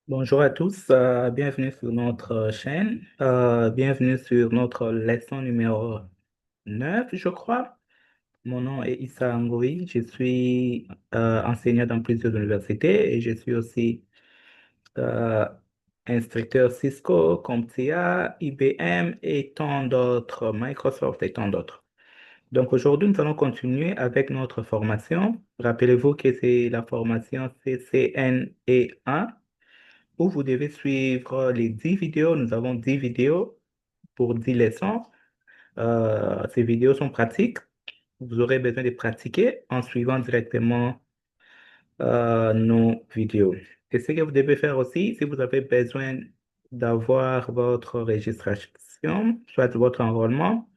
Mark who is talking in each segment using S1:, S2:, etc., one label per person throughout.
S1: Bonjour à tous, bienvenue sur notre chaîne, bienvenue sur notre leçon numéro 9, je crois. Mon nom est Issa Ngoui, je suis enseignant dans plusieurs universités et je suis aussi euh, instructeur Cisco, CompTIA, IBM et tant d'autres, Microsoft et tant d'autres. Donc aujourd'hui, nous allons continuer avec notre formation. Rappelez-vous que c'est la formation CCNE1 où vous devez suivre les 10 vidéos. Nous avons 10 vidéos pour 10 leçons. Ces vidéos sont pratiques. Vous aurez besoin de pratiquer en suivant directement nos vidéos. Et ce que vous devez faire aussi, si vous avez besoin d'avoir votre registration, soit votre enrôlement,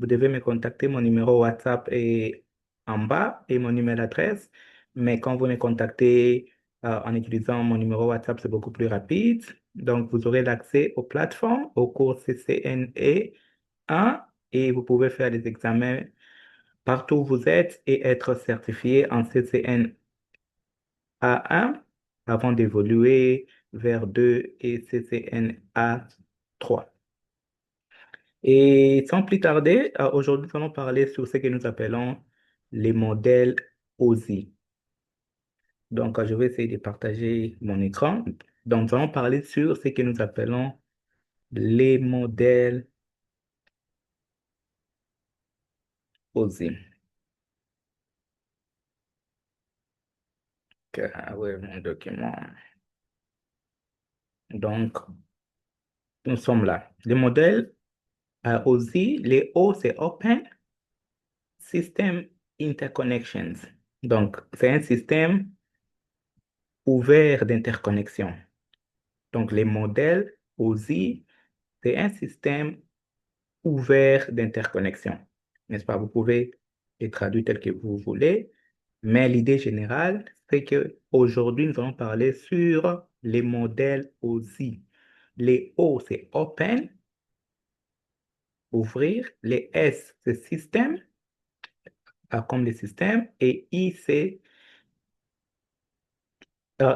S1: vous devez me contacter. Mon numéro WhatsApp est en bas et mon email adresse. Mais quand vous me contactez en utilisant mon numéro WhatsApp, c'est beaucoup plus rapide. Donc, vous aurez l'accès aux plateformes, aux cours CCNE1 et vous pouvez faire des examens partout où vous êtes et être certifié en CCNA1 avant d'évoluer vers 2 et CCNA3. Et sans plus tarder, aujourd'hui, nous allons parler sur ce que nous appelons les modèles OSI. Donc, je vais essayer de partager mon écran. Donc, nous allons parler sur ce que nous appelons les modèles OSI. Ouais, mon document. Donc, nous sommes là. Les modèles OSI, les O, c'est Open System Interconnections. Donc, c'est un système ouvert d'interconnexion. Donc, les modèles OSI, c'est un système ouvert d'interconnexion. N'est-ce pas? Vous pouvez les traduire tel que vous voulez, mais l'idée générale, c'est que aujourd'hui nous allons parler sur les modèles OSI. Les O, c'est Open, ouvrir. Les S, c'est Système, comme les systèmes. Et I, c'est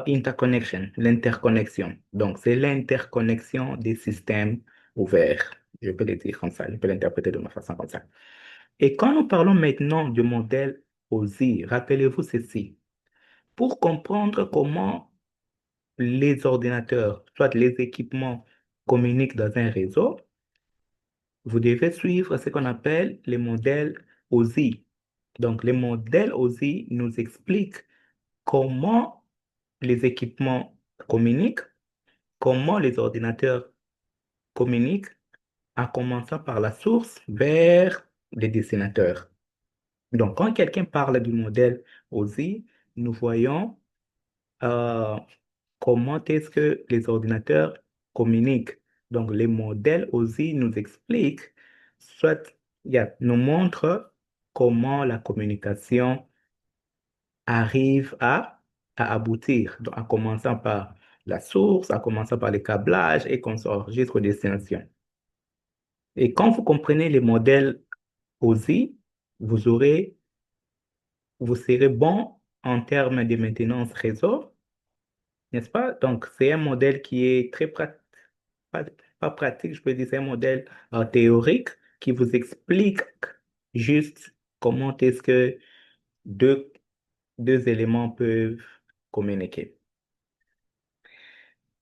S1: Interconnection, l'interconnexion. Donc, c'est l'interconnexion des systèmes ouverts. Je peux le dire comme ça, je peux l'interpréter de ma façon comme ça. Et quand nous parlons maintenant du modèle OSI, rappelez-vous ceci. Pour comprendre comment les ordinateurs, soit les équipements, communiquent dans un réseau, vous devez suivre ce qu'on appelle les modèles OSI. Donc, les modèles OSI nous expliquent comment les équipements communiquent, comment les ordinateurs communiquent, en commençant par la source vers les destinataires. Donc, quand quelqu'un parle du modèle OSI, nous voyons euh, comment est-ce que les ordinateurs communiquent. Donc, les modèles OSI nous expliquent, soit nous montrent comment la communication arrive à aboutir, donc, en commençant par la source, en commençant par les câblages et qu'on sort jusqu'aux destinations. Et quand vous comprenez les modèles OSI, vous aurez vous serez bon en termes de maintenance réseau, n'est-ce pas? Donc, c'est un modèle qui est très pratique, pas, pas pratique, je peux dire, c'est un modèle théorique qui vous explique juste comment est-ce que deux, deux éléments peuvent communiquer.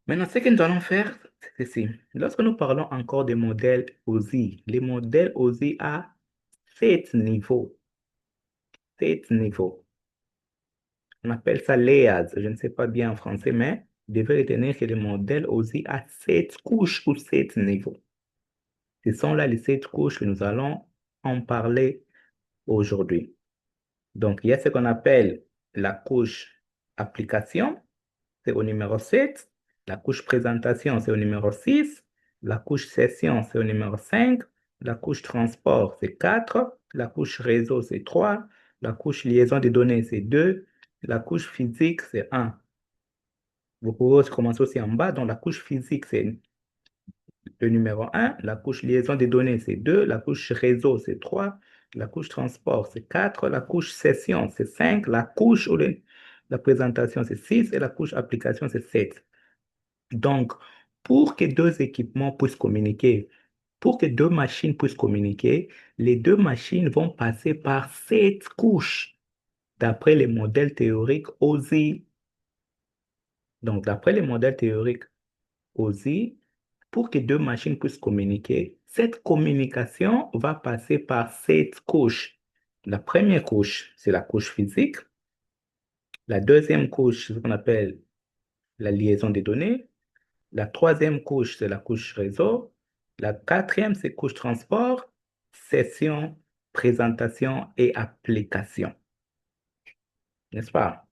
S1: Maintenant, ce que nous allons faire, c'est ceci. Lorsque nous parlons encore des modèles OSI, les modèles OSI à 7 niveaux. 7 niveaux. On appelle ça layers. Je ne sais pas bien en français, mais vous devez retenir que le modèle aussi a 7 couches ou 7 niveaux. Ce sont là les 7 couches que nous allons en parler aujourd'hui. Donc, il y a ce qu'on appelle la couche application, c'est au numéro 7. La couche présentation, c'est au numéro 6. La couche session, c'est au numéro 5. La couche transport, c'est 4. La couche réseau, c'est 3. La couche liaison des données, c'est 2. La couche physique, c'est 1. Vous pouvez aussi commencer aussi en bas. Donc, la couche physique, c'est le numéro 1. La couche liaison des données, c'est 2. La couche réseau, c'est 3. La couche transport, c'est 4. La couche session, c'est 5. La couche ou la présentation, c'est 6. Et la couche application, c'est 7. Donc, pour que deux équipements puissent communiquer, pour que deux machines puissent communiquer, les deux machines vont passer par 7 couches, d'après les modèles théoriques OSI. Donc, d'après les modèles théoriques OSI, pour que deux machines puissent communiquer, cette communication va passer par 7 couches. La première couche, c'est la couche physique. La deuxième couche, c'est ce qu'on appelle la liaison des données. La troisième couche, c'est la couche réseau. La quatrième, c'est couche transport, session, présentation et application. N'est-ce pas?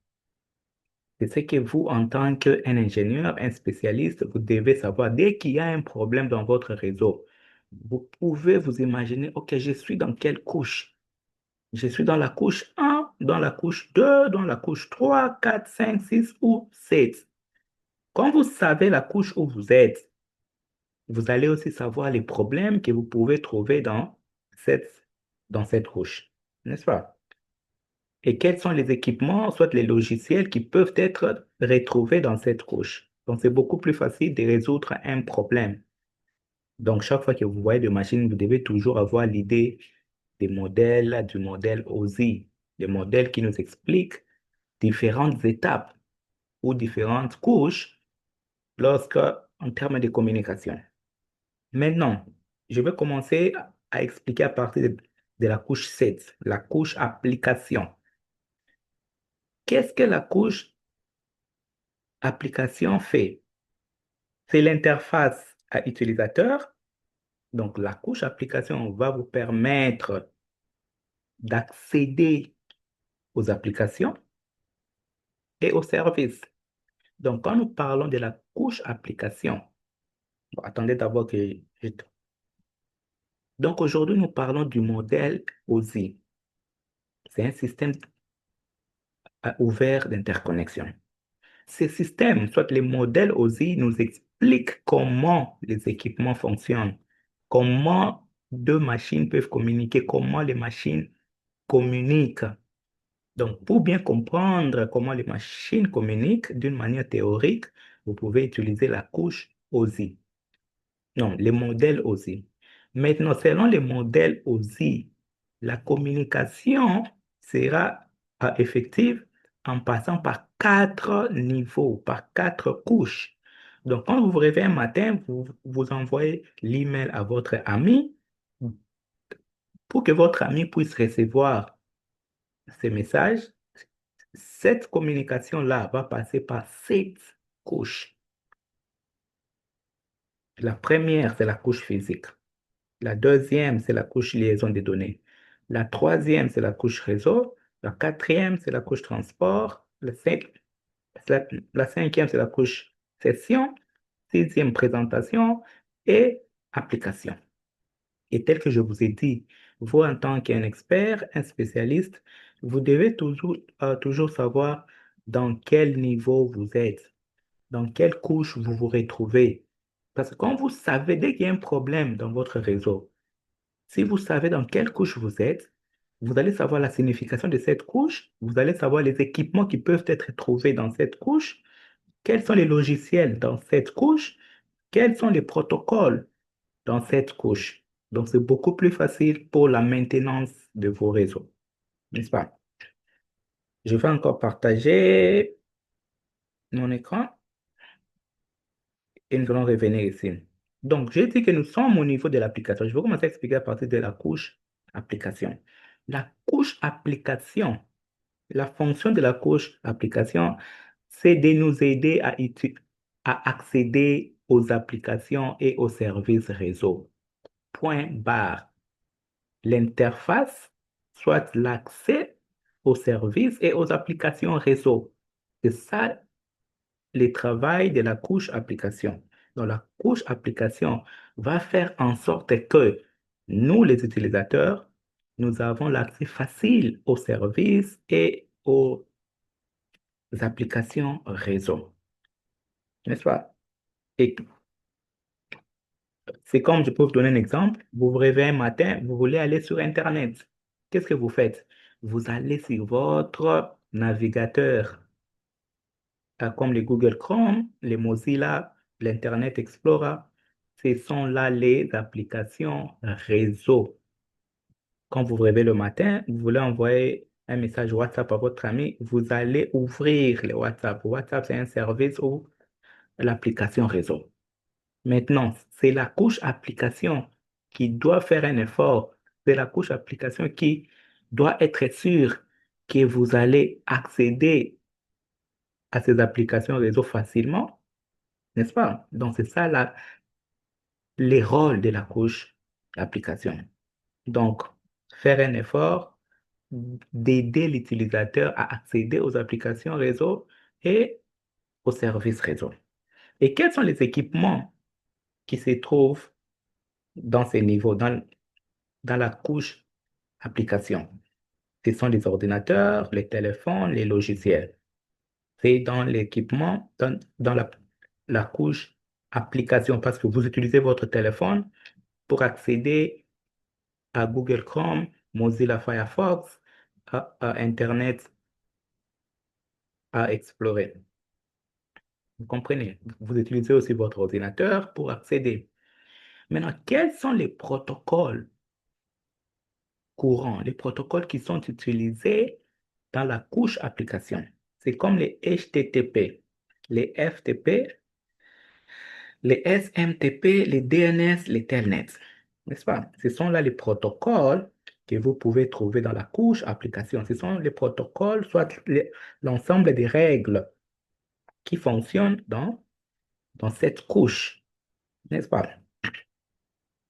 S1: C'est ce que vous, en tant qu'un ingénieur, un spécialiste, vous devez savoir. Dès qu'il y a un problème dans votre réseau, vous pouvez vous imaginer, OK, je suis dans quelle couche? Je suis dans la couche 1, dans la couche 2, dans la couche 3, 4, 5, 6 ou 7. Quand vous savez la couche où vous êtes, vous allez aussi savoir les problèmes que vous pouvez trouver cette, dans cette couche, n'est-ce pas? Et quels sont les équipements, soit les logiciels qui peuvent être retrouvés dans cette couche. Donc, c'est beaucoup plus facile de résoudre un problème. Donc, chaque fois que vous voyez des machines, vous devez toujours avoir l'idée des modèles, du modèle OSI, des modèles qui nous expliquent différentes étapes ou différentes couches lorsque, en termes de communication. Maintenant, je vais commencer à expliquer à partir de la couche 7, la couche application. Qu'est-ce que la couche application fait? C'est l'interface à utilisateur. Donc, la couche application va vous permettre d'accéder aux applications et aux services. Donc, quand nous parlons de la couche application, bon, attendez d'abord Donc, aujourd'hui, nous parlons du modèle OSI. C'est un système ouvert d'interconnexion. Ces systèmes, soit les modèles OSI, nous expliquent comment les équipements fonctionnent, comment deux machines peuvent communiquer, comment les machines communiquent. Donc, pour bien comprendre comment les machines communiquent d'une manière théorique, vous pouvez utiliser la couche OSI. Non, les modèles OSI. Maintenant, selon les modèles OSI, la communication sera effective en passant par 4 niveaux, par 4 couches. Donc, quand vous vous réveillez un matin, vous envoyez l'email à votre ami pour que votre ami puisse recevoir ces messages. Cette communication-là va passer par 7 couches. La première, c'est la couche physique. La deuxième, c'est la couche liaison des données. La troisième, c'est la couche réseau. La quatrième, c'est la couche transport. La cinquième, c'est la couche session. Sixième, présentation et application. Et tel que je vous ai dit, vous, en tant qu'un expert, un spécialiste, vous devez toujours savoir dans quel niveau vous êtes, dans quelle couche vous vous retrouvez. Parce que quand vous savez, dès qu'il y a un problème dans votre réseau, si vous savez dans quelle couche vous êtes, vous allez savoir la signification de cette couche, vous allez savoir les équipements qui peuvent être trouvés dans cette couche, quels sont les logiciels dans cette couche, quels sont les protocoles dans cette couche. Donc, c'est beaucoup plus facile pour la maintenance de vos réseaux, n'est-ce pas? Je vais encore partager mon écran et nous allons revenir ici. Donc, j'ai dit que nous sommes au niveau de l'application. Je vais commencer à expliquer à partir de la couche application. La couche application, la fonction de la couche application, c'est de nous aider à accéder aux applications et aux services réseau. Point barre. L'interface, soit l'accès aux services et aux applications réseau. C'est ça le travail de la couche application. Donc, la couche application va faire en sorte que nous, les utilisateurs, nous avons l'accès facile aux services et aux applications réseau. N'est-ce pas? Et c'est comme, je peux vous donner un exemple, vous vous réveillez un matin, vous voulez aller sur Internet. Qu'est-ce que vous faites? Vous allez sur votre navigateur, comme les Google Chrome, les Mozilla. l'Internet Explorer, ce sont là les applications réseau. Quand vous vous réveillez le matin, vous voulez envoyer un message WhatsApp à votre ami, vous allez ouvrir le WhatsApp. WhatsApp, c'est un service ou l'application réseau. Maintenant, c'est la couche application qui doit faire un effort. C'est la couche application qui doit être sûre que vous allez accéder à ces applications réseau facilement, n'est-ce pas? Donc, c'est ça les rôles de la couche application. Donc, faire un effort d'aider l'utilisateur à accéder aux applications réseau et aux services réseau. Et quels sont les équipements qui se trouvent dans ces niveaux, dans la couche application? Ce sont les ordinateurs, les téléphones, les logiciels. C'est dans l'équipement, dans la couche application, parce que vous utilisez votre téléphone pour accéder à Google Chrome, Mozilla Firefox, à Internet, à explorer. Vous comprenez? Vous utilisez aussi votre ordinateur pour accéder. Maintenant, quels sont les protocoles courants, les protocoles qui sont utilisés dans la couche application? C'est comme les HTTP, les FTP, les SMTP, les DNS, les Telnet. N'est-ce pas? Ce sont là les protocoles que vous pouvez trouver dans la couche application. Ce sont les protocoles, soit l'ensemble des règles qui fonctionnent dans cette couche. N'est-ce pas?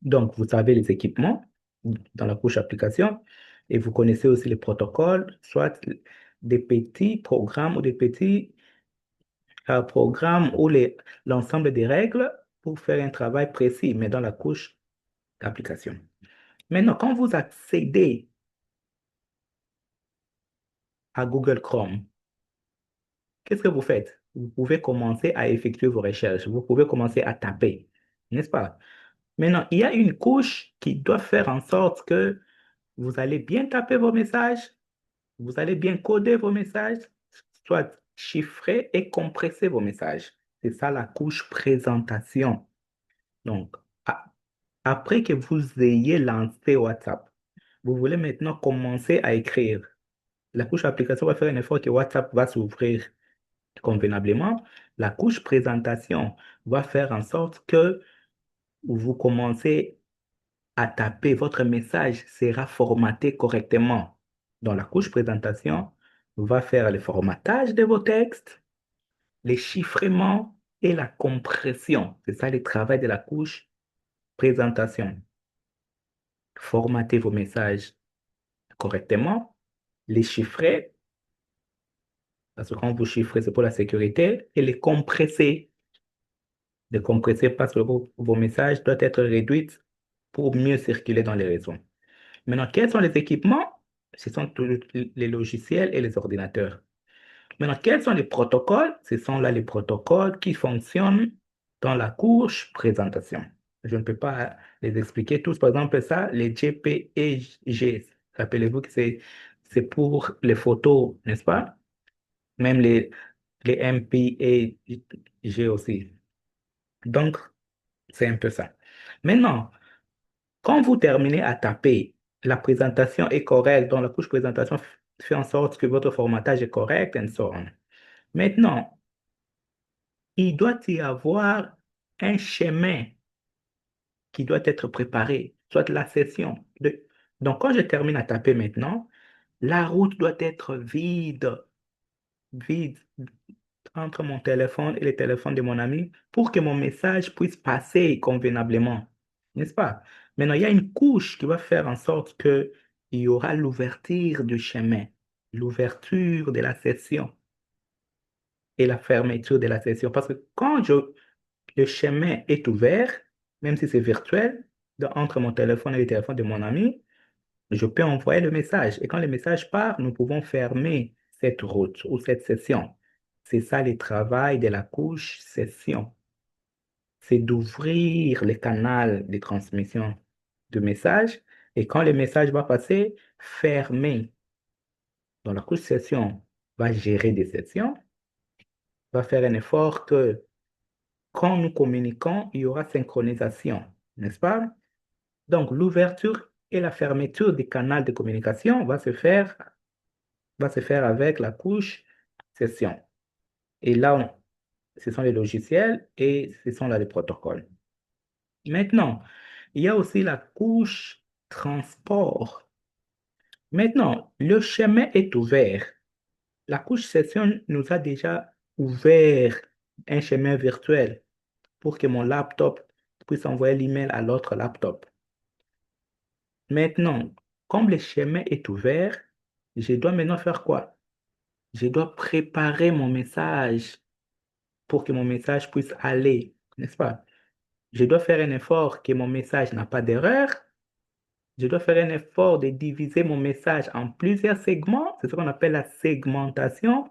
S1: Donc, vous avez les équipements dans la couche application et vous connaissez aussi les protocoles, soit des petits programmes ou des petits programmes ou l'ensemble des règles pour faire un travail précis, mais dans la couche d'application. Maintenant, quand vous accédez à Google Chrome, qu'est-ce que vous faites? Vous pouvez commencer à effectuer vos recherches, vous pouvez commencer à taper, n'est-ce pas? Maintenant, il y a une couche qui doit faire en sorte que vous allez bien taper vos messages, vous allez bien coder vos messages, soit chiffrer et compresser vos messages. C'est ça la couche présentation. Donc, après que vous ayez lancé WhatsApp, vous voulez maintenant commencer à écrire. La couche application va faire un effort que WhatsApp va s'ouvrir convenablement. La couche présentation va faire en sorte que vous commencez à taper, votre message sera formaté correctement. Donc, la couche présentation va faire le formatage de vos textes, les chiffrements et la compression. C'est ça le travail de la couche présentation. Formater vos messages correctement, les chiffrer, parce que quand vous chiffrez, c'est pour la sécurité, et les compresser. Les compresser parce que vos messages doivent être réduits pour mieux circuler dans les réseaux. Maintenant, quels sont les équipements? Ce sont tous les logiciels et les ordinateurs. Maintenant, quels sont les protocoles? Ce sont là les protocoles qui fonctionnent dans la couche présentation. Je ne peux pas les expliquer tous. Par exemple, ça, les JPEG. Rappelez-vous que c'est pour les photos, n'est-ce pas? Même les MPEG aussi. Donc, c'est un peu ça. Maintenant, quand vous terminez à taper, la présentation est correcte, donc la couche présentation fait en sorte que votre formatage est correct, and so on. Maintenant, il doit y avoir un chemin qui doit être préparé, soit la session. Donc, quand je termine à taper maintenant, la route doit être vide entre mon téléphone et le téléphone de mon ami pour que mon message puisse passer convenablement. N'est-ce pas? Maintenant, il y a une couche qui va faire en sorte que il y aura l'ouverture du chemin, l'ouverture de la session et la fermeture de la session. Parce que le chemin est ouvert, même si c'est virtuel, entre mon téléphone et le téléphone de mon ami, je peux envoyer le message. Et quand le message part, nous pouvons fermer cette route ou cette session. C'est ça le travail de la couche session. C'est d'ouvrir le canal de transmission de messages et quand le message va passer, fermer. Donc la couche session va gérer des sessions, va faire un effort que quand nous communiquons, il y aura synchronisation, n'est-ce pas? Donc, l'ouverture et la fermeture des canaux de communication va se faire avec la couche session. Et là, ce sont les logiciels et ce sont là les protocoles. Maintenant, il y a aussi la couche transport. Maintenant, le chemin est ouvert. La couche session nous a déjà ouvert un chemin virtuel pour que mon laptop puisse envoyer l'email à l'autre laptop. Maintenant, comme le chemin est ouvert, je dois maintenant faire quoi? Je dois préparer mon message pour que mon message puisse aller, n'est-ce pas? Je dois faire un effort que mon message n'a pas d'erreur. Je dois faire un effort de diviser mon message en plusieurs segments. C'est ce qu'on appelle la segmentation.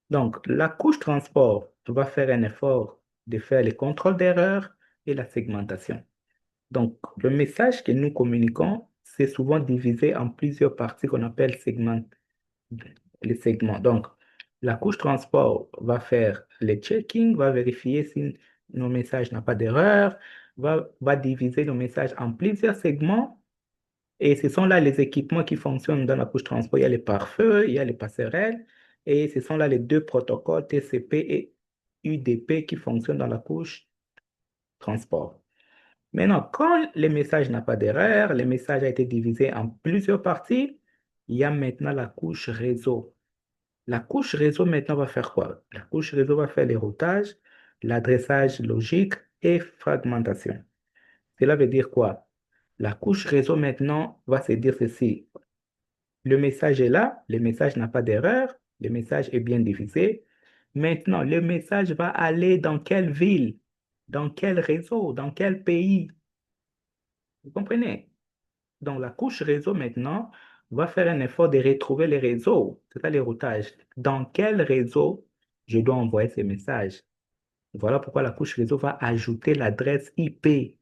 S1: Donc, la couche transport va faire un effort de faire les contrôles d'erreur et la segmentation. Donc, le message que nous communiquons, c'est souvent divisé en plusieurs parties qu'on appelle les segments. Donc, la couche transport va faire les checking, va vérifier si nos messages n'ont pas d'erreur, va diviser nos messages en plusieurs segments. Et ce sont là les équipements qui fonctionnent dans la couche transport. Il y a les pare-feux, il y a les passerelles, et ce sont là les deux protocoles TCP et UDP qui fonctionnent dans la couche transport. Maintenant, quand le message n'a pas d'erreur, le message a été divisé en plusieurs parties, il y a maintenant la couche réseau. La couche réseau maintenant va faire quoi? La couche réseau va faire les routages, l'adressage logique et fragmentation. Cela veut dire quoi? La couche réseau maintenant va se dire ceci. Le message est là, le message n'a pas d'erreur, le message est bien divisé. Maintenant, le message va aller dans quelle ville, dans quel réseau, dans quel pays. Vous comprenez? Donc, la couche réseau maintenant va faire un effort de retrouver les réseaux, c'est ça les routages. Dans quel réseau je dois envoyer ces messages? Voilà pourquoi la couche réseau va ajouter l'adresse IP.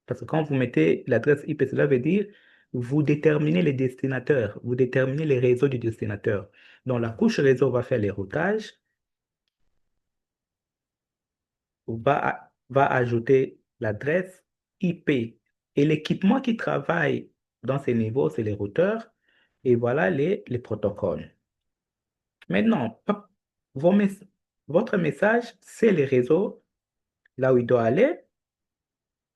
S1: Parce que quand vous mettez l'adresse IP, cela veut dire vous déterminez les destinataires, vous déterminez les réseaux du destinataire. Donc la couche réseau va faire les routages, va ajouter l'adresse IP. Et l'équipement qui travaille dans ces niveaux, c'est les routeurs. Et voilà les protocoles. Maintenant, hop, vos mes- votre message, c'est les réseaux, là où il doit aller.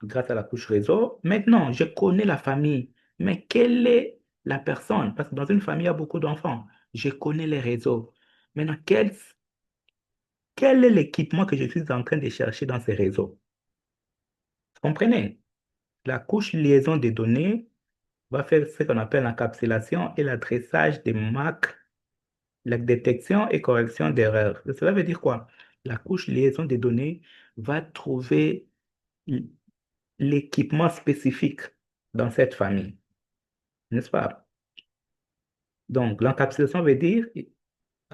S1: Grâce à la couche réseau. Maintenant, je connais la famille, mais quelle est la personne? Parce que dans une famille, il y a beaucoup d'enfants. Je connais les réseaux. Maintenant, quel est l'équipement que je suis en train de chercher dans ces réseaux? Vous comprenez? La couche liaison des données va faire ce qu'on appelle l'encapsulation et l'adressage des MAC, la détection et correction d'erreurs. Cela veut dire quoi? La couche liaison des données va trouver l'équipement spécifique dans cette famille, n'est-ce pas? Donc, l'encapsulation veut dire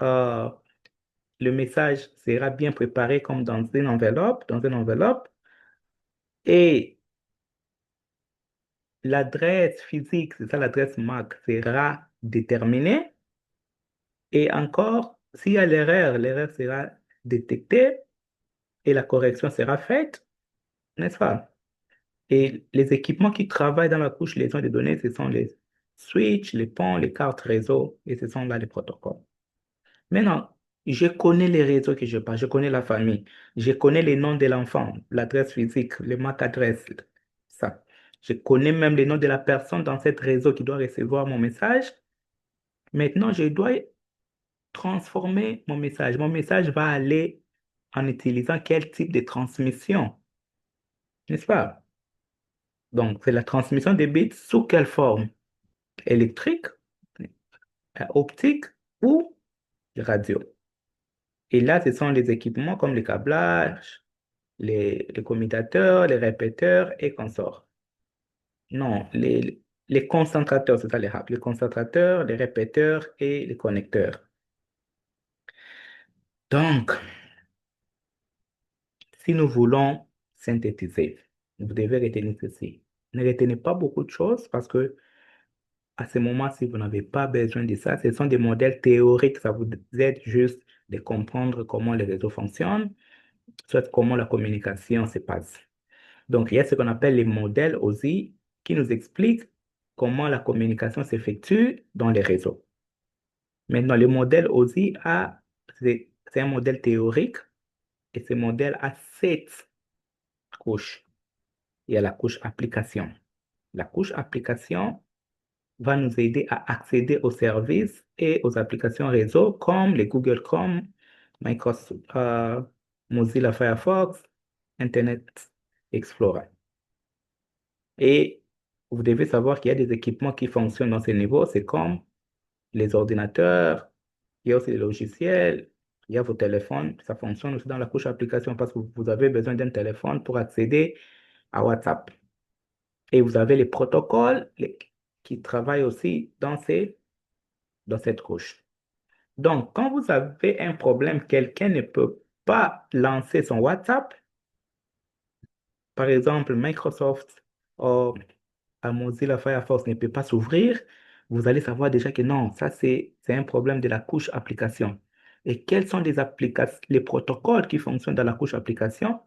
S1: euh, le message sera bien préparé comme dans une enveloppe, et l'adresse physique, c'est ça l'adresse MAC, sera déterminée. Et encore, s'il y a l'erreur sera détectée et la correction sera faite, n'est-ce pas? Et les équipements qui travaillent dans la couche liaison des données, ce sont les switches, les ponts, les cartes réseau, et ce sont là les protocoles. Maintenant, je connais les réseaux que je parle, je connais la famille, je connais les noms de l'enfant, l'adresse physique, le MAC adresse, ça. Je connais même les noms de la personne dans cet réseau qui doit recevoir mon message. Maintenant, je dois transformer mon message. Mon message va aller en utilisant quel type de transmission, n'est-ce pas? Donc, c'est la transmission des bits sous quelle forme? Électrique, optique ou radio? Et là, ce sont les équipements comme les câblages, les commutateurs, les répéteurs et consorts. Non, les concentrateurs, c'est ça les hubs. Les concentrateurs, les répéteurs et les connecteurs. Donc, si nous voulons synthétiser, vous devez retenir ceci. Ne retenez pas beaucoup de choses parce que à ce moment, si vous n'avez pas besoin de ça, ce sont des modèles théoriques, ça vous aide juste de comprendre comment les réseaux fonctionnent. soit comment la communication se passe. Donc, il y a ce qu'on appelle les modèles aussi qui nous expliquent comment la communication s'effectue dans les réseaux. Maintenant, le modèle aussi c'est un modèle théorique et ce modèle a 7 couches. Il y a la couche application. La couche application va nous aider à accéder aux services et aux applications réseau comme les Google Chrome, Microsoft, Mozilla Firefox, Internet Explorer. Et vous devez savoir qu'il y a des équipements qui fonctionnent dans ces niveaux. C'est comme les ordinateurs, il y a aussi les logiciels, il y a vos téléphones. Ça fonctionne aussi dans la couche application parce que vous avez besoin d'un téléphone pour accéder à WhatsApp. Et vous avez les protocoles qui travaillent aussi dans cette couche. Donc, quand vous avez un problème, quelqu'un ne peut pas lancer son WhatsApp, par exemple, Microsoft ou Mozilla Firefox ne peut pas s'ouvrir, vous allez savoir déjà que non, ça c'est un problème de la couche application. Et quels sont les protocoles qui fonctionnent dans la couche application?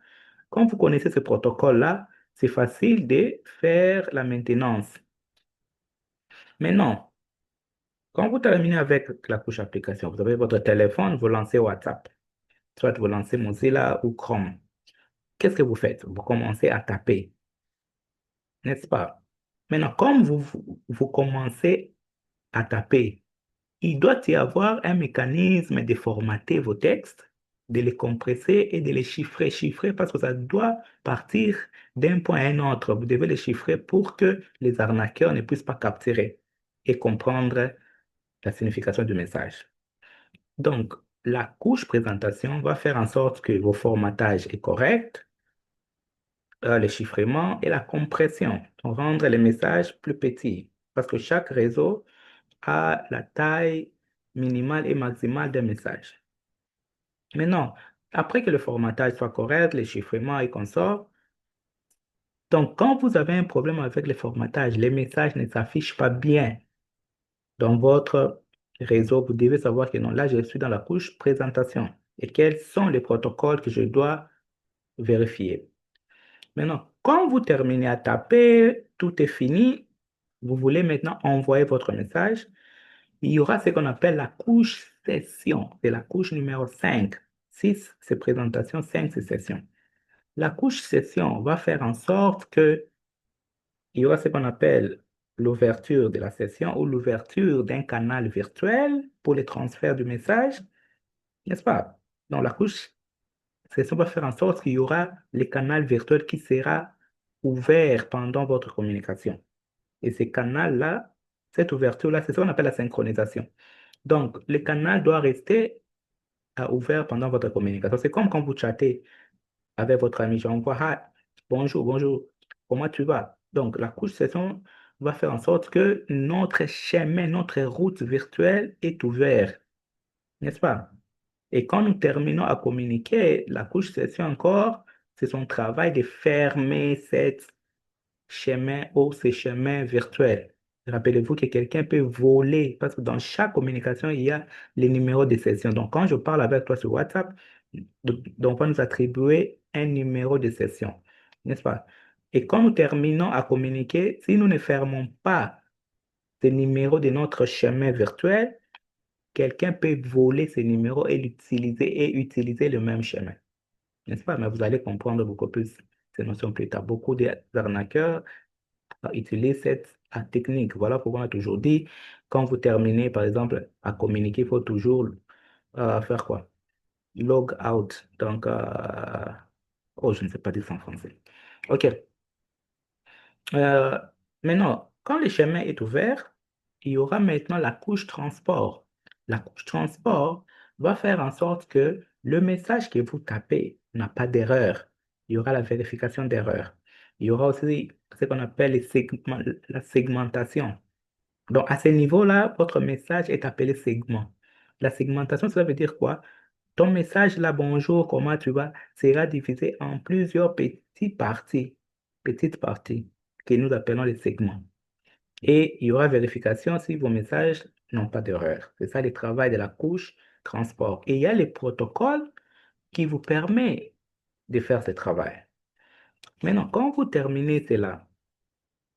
S1: Quand vous connaissez ce protocole-là, c'est facile de faire la maintenance. Mais non, quand vous terminez avec la couche application, vous avez votre téléphone, vous lancez WhatsApp, soit vous lancez Mozilla ou Chrome. Qu'est-ce que vous faites? Vous commencez à taper, n'est-ce pas? Maintenant, comme vous commencez à taper, il doit y avoir un mécanisme de formater vos textes, de les compresser et de les chiffrer. Chiffrer parce que ça doit partir d'un point à un autre. Vous devez les chiffrer pour que les arnaqueurs ne puissent pas capturer et comprendre la signification du message. Donc, la couche présentation va faire en sorte que vos formatages est correct, le chiffrement et la compression pour rendre les messages plus petits. Parce que chaque réseau a la taille minimale et maximale d'un message. Maintenant, après que le formatage soit correct, le chiffrement et consort, donc quand vous avez un problème avec le formatage, les messages ne s'affichent pas bien dans votre réseau, vous devez savoir que non, là, je suis dans la couche présentation et quels sont les protocoles que je dois vérifier. Maintenant, quand vous terminez à taper, tout est fini, vous voulez maintenant envoyer votre message, il y aura ce qu'on appelle la couche session. C'est la couche numéro 5. 6, c'est présentation, 5, c'est session. La couche session va faire en sorte que il y aura ce qu'on appelle l'ouverture de la session ou l'ouverture d'un canal virtuel pour le transfert du message, n'est-ce pas? Donc, la couche session va faire en sorte qu'il y aura le canal virtuel qui sera ouvert pendant votre communication. Et ce canal-là, cette ouverture-là, c'est ce qu'on appelle la synchronisation. Donc, le canal doit rester ouvert pendant votre communication. C'est comme quand vous chattez avec votre ami, j'envoie, ah, bonjour, bonjour, comment tu vas? Donc, la couche session va faire en sorte que notre chemin, notre route virtuelle est ouverte, n'est-ce pas? Et quand nous terminons à communiquer, la couche session encore, c'est son travail de fermer cette chemin ou ces chemins virtuels. Rappelez-vous que quelqu'un peut voler, parce que dans chaque communication, il y a les numéros de session. Donc, quand je parle avec toi sur WhatsApp, on va nous attribuer un numéro de session, n'est-ce pas? Et quand nous terminons à communiquer, si nous ne fermons pas ces numéros de notre chemin virtuel, quelqu'un peut voler ces numéros et utiliser le même chemin, n'est-ce pas? Mais vous allez comprendre beaucoup plus ces notions plus tard. Beaucoup d'arnaqueurs utilisent cette technique. Voilà pourquoi on a toujours dit, quand vous terminez, par exemple, à communiquer, il faut toujours faire quoi? Log out. Donc, oh, je ne sais pas dire ça en français. OK. Euh, Maintenant, quand le chemin est ouvert, il y aura maintenant la couche transport. La couche transport va faire en sorte que le message que vous tapez n'a pas d'erreur. Il y aura la vérification d'erreur. Il y aura aussi ce qu'on appelle la segmentation. Donc, à ce niveau-là, votre message est appelé segment. La segmentation, ça veut dire quoi? Ton message là, bonjour, comment tu vas, sera divisé en plusieurs petites parties que nous appelons les segments. Et il y aura vérification si vos messages n'ont pas d'erreur. C'est ça le travail de la couche transport. Et il y a les protocoles qui vous permettent de faire ce travail. Maintenant, quand vous terminez cela,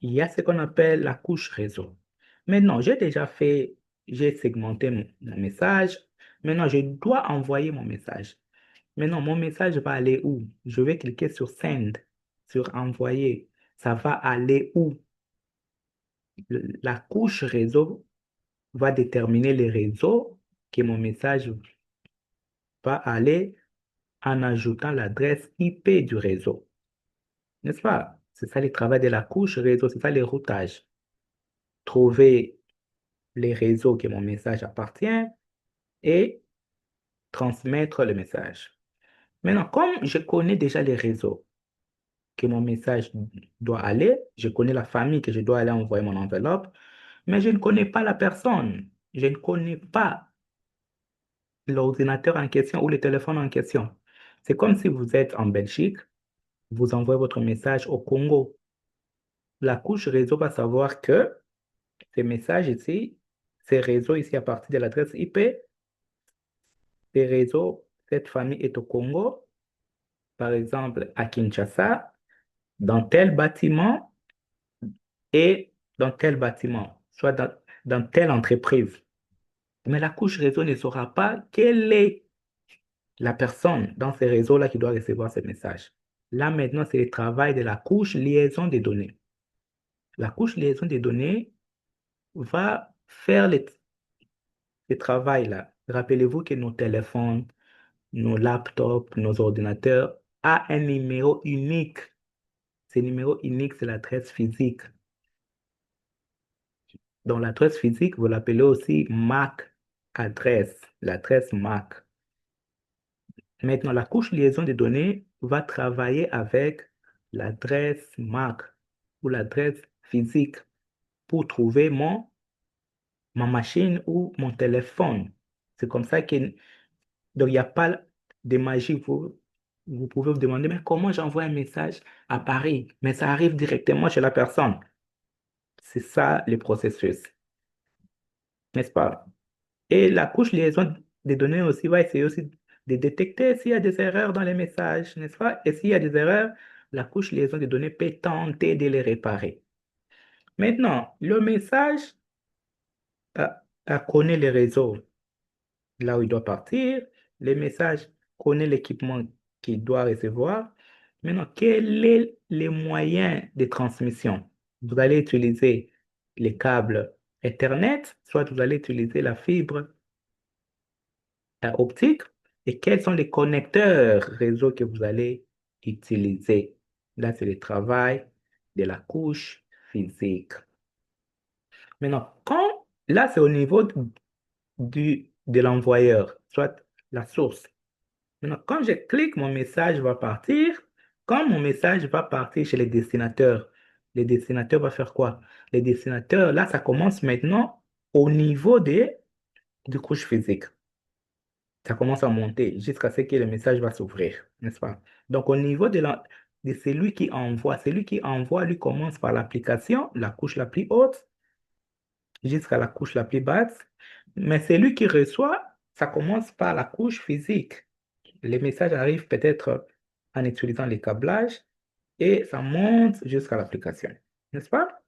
S1: il y a ce qu'on appelle la couche réseau. Maintenant, j'ai segmenté mon message. Maintenant, je dois envoyer mon message. Maintenant, mon message va aller où? Je vais cliquer sur Send, sur Envoyer. Ça va aller où? La couche réseau va déterminer les réseaux que mon message va aller en ajoutant l'adresse IP du réseau. N'est-ce pas? C'est ça le travail de la couche réseau, c'est ça le routage. Trouver les réseaux que mon message appartient et transmettre le message. Maintenant, comme je connais déjà les réseaux que mon message doit aller, je connais la famille que je dois aller envoyer mon enveloppe, mais je ne connais pas la personne. Je ne connais pas l'ordinateur en question ou le téléphone en question. C'est comme si vous êtes en Belgique, vous envoyez votre message au Congo. La couche réseau va savoir que ces messages ici, ces réseaux ici à partir de l'adresse IP, ces réseaux, cette famille est au Congo, par exemple à Kinshasa, dans tel bâtiment et dans tel bâtiment, soit dans telle entreprise. Mais la couche réseau ne saura pas quelle est la personne dans ces réseaux-là qui doit recevoir ces messages. Là maintenant, c'est le travail de la couche liaison des données. La couche liaison des données va faire ce travail-là. Rappelez-vous que nos téléphones, nos laptops, nos ordinateurs a un numéro unique. Ce numéro unique, c'est l'adresse physique. Donc, l'adresse physique, vous l'appelez aussi MAC adresse, l'adresse MAC. Maintenant, la couche liaison des données va travailler avec l'adresse MAC ou l'adresse physique pour trouver ma machine ou mon téléphone. C'est comme ça que, donc, il n'y a pas de magie. Vous pouvez vous demander, mais comment j'envoie un message à Paris? Mais ça arrive directement chez la personne. C'est ça le processus, n'est-ce pas? Et la couche liaison des données aussi va essayer aussi de détecter s'il y a des erreurs dans les messages, n'est-ce pas? Et s'il y a des erreurs, la couche liaison des données peut tenter de les réparer. Maintenant, le message connaît les réseaux là où il doit partir. Le message connaît l'équipement qu'il doit recevoir. Maintenant, quel est le moyen de transmission? Vous allez utiliser les câbles Ethernet, soit vous allez utiliser la fibre optique et quels sont les connecteurs réseau que vous allez utiliser. Là, c'est le travail de la couche physique. Maintenant, là, c'est au niveau de l'envoyeur, soit la source. Maintenant, quand je clique, mon message va partir. Quand mon message va partir chez le destinateur va faire quoi? Le destinateur, là, ça commence maintenant au niveau du couche physique. Ça commence à monter jusqu'à ce que le message va s'ouvrir, n'est-ce pas? Donc, au niveau de celui qui envoie, lui commence par l'application, la couche la plus haute, jusqu'à la couche la plus basse. Mais celui qui reçoit, ça commence par la couche physique. Les messages arrivent peut-être en utilisant les câblages et ça monte jusqu'à l'application, n'est-ce pas?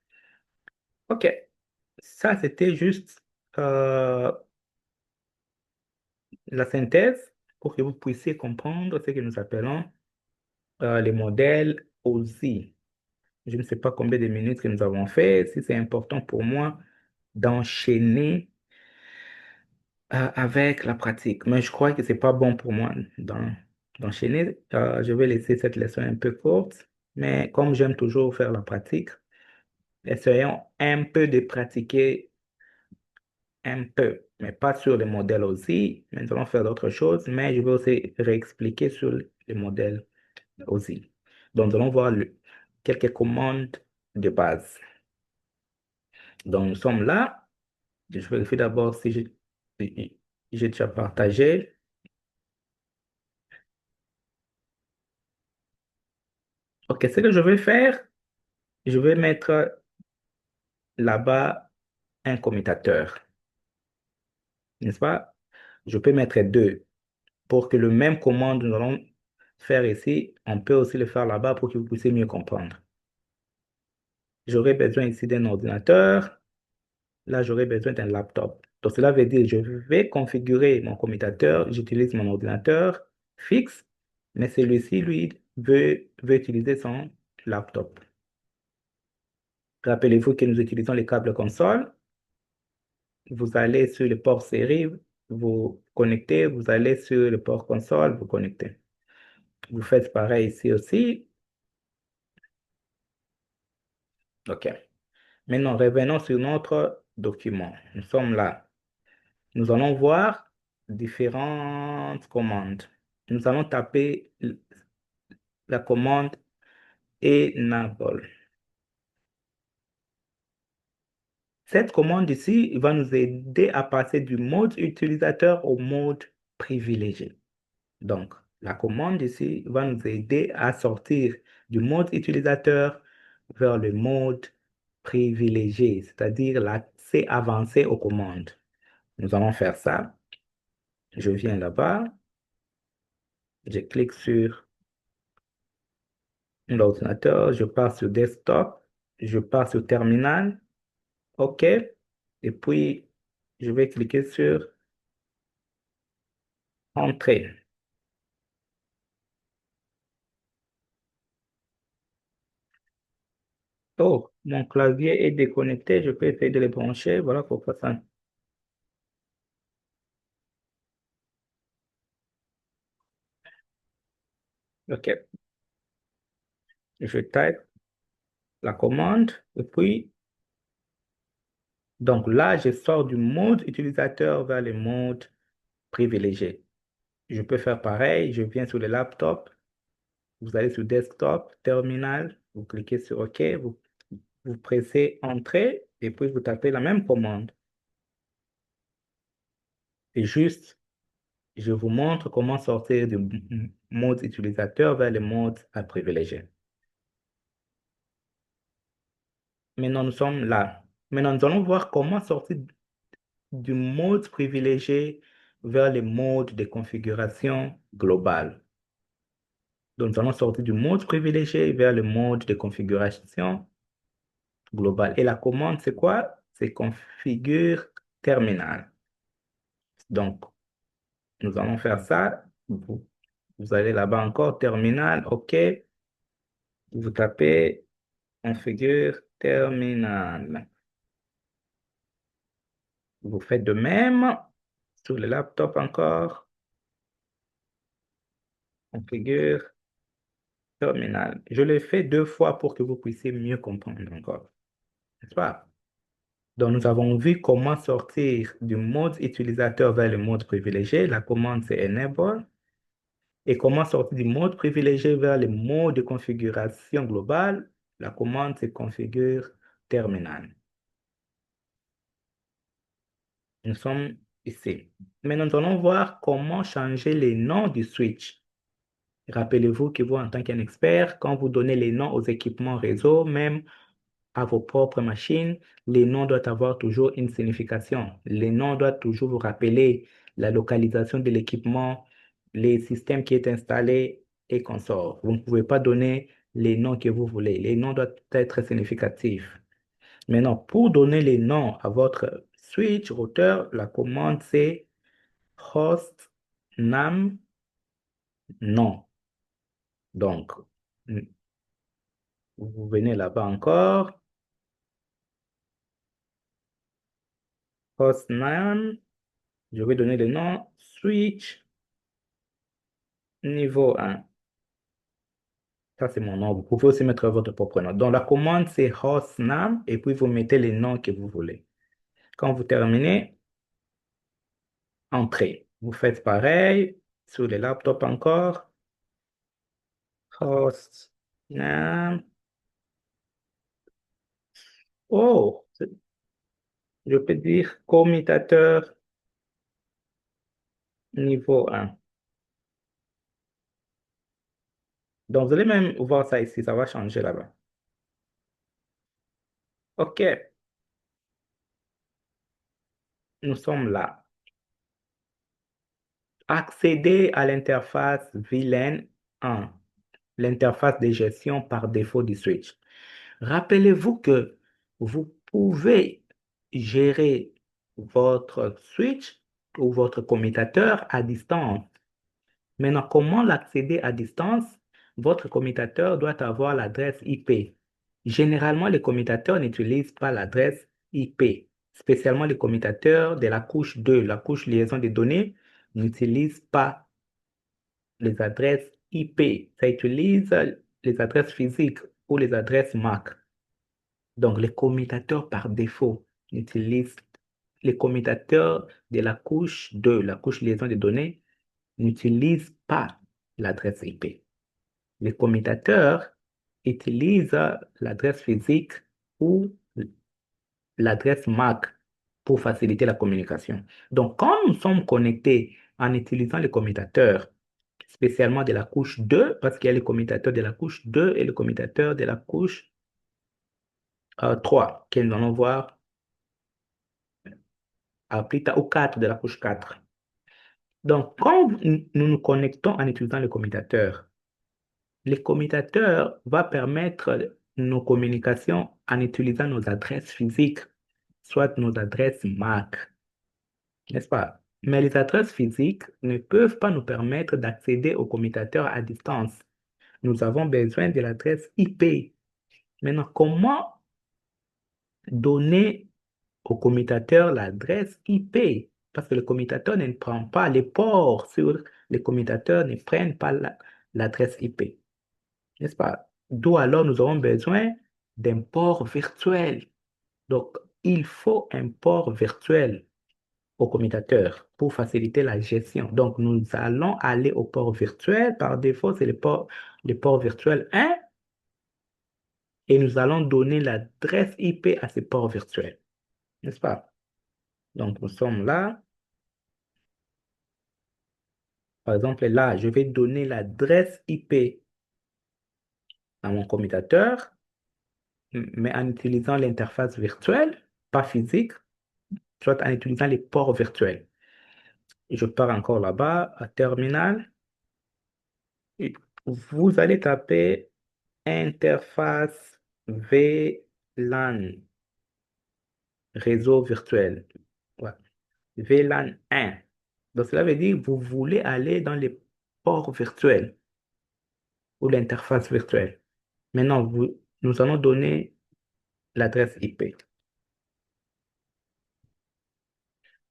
S1: OK. Ça, c'était juste euh, la synthèse pour que vous puissiez comprendre ce que nous appelons les modèles OSI. Je ne sais pas combien de minutes que nous avons fait, si c'est important pour moi d'enchaîner avec la pratique. Mais je crois que c'est pas bon pour moi d'enchaîner. Je vais laisser cette leçon un peu courte, mais comme j'aime toujours faire la pratique, essayons un peu de pratiquer un peu, mais pas sur les modèles aussi. Mais nous allons faire d'autres choses, mais je vais aussi réexpliquer sur les modèles aussi. Donc, nous allons voir quelques commandes de base. Donc, nous sommes là. Je vérifie d'abord si j'ai déjà partagé. OK, ce que je vais faire, je vais mettre là-bas un commutateur, n'est-ce pas? Je peux mettre deux pour que le même commande, nous allons faire ici, on peut aussi le faire là-bas pour que vous puissiez mieux comprendre. J'aurai besoin ici d'un ordinateur. Là, j'aurai besoin d'un laptop. Donc, cela veut dire que je vais configurer mon commutateur. J'utilise mon ordinateur fixe, mais celui-ci, lui, veut utiliser son laptop. Rappelez-vous que nous utilisons les câbles console. Vous allez sur le port série, vous connectez, vous allez sur le port console, vous connectez. Vous faites pareil ici aussi. OK. Maintenant, revenons sur notre document. Nous sommes là. Nous allons voir différentes commandes. Nous allons taper la commande enable. Cette commande ici va nous aider à passer du mode utilisateur au mode privilégié. Donc, la commande ici va nous aider à sortir du mode utilisateur vers le mode privilégié, c'est-à-dire l'accès avancé aux commandes. Nous allons faire ça. Je viens là-bas, je clique sur l'ordinateur, je pars sur desktop, je pars sur terminal, OK, et puis je vais cliquer sur entrée. Oh, mon clavier est déconnecté, je peux essayer de le brancher, voilà pourquoi ça. OK, je type la commande, et puis, donc là, je sors du mode utilisateur vers le mode privilégié. Je peux faire pareil, je viens sur le laptop, vous allez sur desktop, terminal, vous cliquez sur OK, vous pressez entrée, et puis vous tapez la même commande. Et juste, je vous montre comment sortir du mode utilisateur vers le mode à privilégier. Maintenant, nous sommes là. Maintenant, nous allons voir comment sortir du mode privilégié vers le mode de configuration globale. Donc, nous allons sortir du mode privilégié vers le mode de configuration globale. Et la commande, c'est quoi? C'est configure terminal. Donc, nous allons faire ça. Vous allez là-bas encore, terminal, OK. Vous tapez configure terminal. Vous faites de même sur le laptop encore, configure terminal. Je le fais deux fois pour que vous puissiez mieux comprendre encore. N'est-ce pas? Donc, nous avons vu comment sortir du mode utilisateur vers le mode privilégié. La commande, c'est enable. Et comment sortir du mode privilégié vers le mode de configuration globale. La commande, c'est configure terminal. Nous sommes ici. Maintenant, nous allons voir comment changer les noms du switch. Rappelez-vous que vous, en tant qu'un expert, quand vous donnez les noms aux équipements réseau, même à vos propres machines, les noms doivent avoir toujours une signification. Les noms doivent toujours vous rappeler la localisation de l'équipement, les systèmes qui est installé et consorts. Vous ne pouvez pas donner les noms que vous voulez. Les noms doivent être significatifs. Maintenant, pour donner les noms à votre switch routeur, la commande c'est host name nom. Donc, vous venez là-bas encore, host name, je vais donner le nom switch niveau 1. Ça, c'est mon nom. Vous pouvez aussi mettre votre propre nom. Donc, la commande, c'est host name et puis vous mettez les noms que vous voulez. Quand vous terminez, entrez. Vous faites pareil sur les laptops encore. Host name. Oh, je peux dire commutateur niveau 1. Donc, vous allez même voir ça ici, ça va changer là-bas. OK, nous sommes là. Accéder à l'interface vilaine 1. L'interface de gestion par défaut du switch. Rappelez-vous que vous pouvez gérer votre switch ou votre commutateur à distance. Maintenant, comment l'accéder à distance? Votre commutateur doit avoir l'adresse IP. Généralement, les commutateurs n'utilisent pas l'adresse IP, spécialement les commutateurs de la couche 2, la couche liaison des données, n'utilisent pas les adresses IP. Ça utilise les adresses physiques ou les adresses MAC. Donc, les commutateurs par défaut utilisent les commutateurs de la couche 2, la couche liaison des données, n'utilisent pas l'adresse IP. Les commutateurs utilisent l'adresse physique ou l'adresse MAC pour faciliter la communication. Donc, quand nous sommes connectés en utilisant les commutateurs, spécialement de la couche 2, parce qu'il y a les commutateurs de la couche 2 et les commutateurs de la couche 3, que nous allons voir plus tard, ou 4 de la couche 4. Donc, quand nous nous connectons en utilisant les commutateurs, les commutateurs vont permettre nos communications en utilisant nos adresses physiques, soit nos adresses MAC, n'est-ce pas? Mais les adresses physiques ne peuvent pas nous permettre d'accéder aux commutateurs à distance. Nous avons besoin de l'adresse IP. Maintenant, comment donner au commutateur l'adresse IP? Parce que le commutateur ne prend pas les ports sur les commutateurs ne prennent pas l'adresse IP. N'est-ce pas? D'où alors nous aurons besoin d'un port virtuel. Donc, il faut un port virtuel au commutateur pour faciliter la gestion. Donc, nous allons aller au port virtuel. Par défaut, c'est le port virtuel 1 et nous allons donner l'adresse IP à ce port virtuel. N'est-ce pas? Donc, nous sommes là. Par exemple, là, je vais donner l'adresse IP à mon commutateur, mais en utilisant l'interface virtuelle, pas physique, soit en utilisant les ports virtuels. Je pars encore là-bas, à terminal. Et vous allez taper interface VLAN, réseau virtuel. Ouais. VLAN 1. Donc, cela veut dire que vous voulez aller dans les ports virtuels ou l'interface virtuelle. Maintenant, nous allons donner l'adresse IP.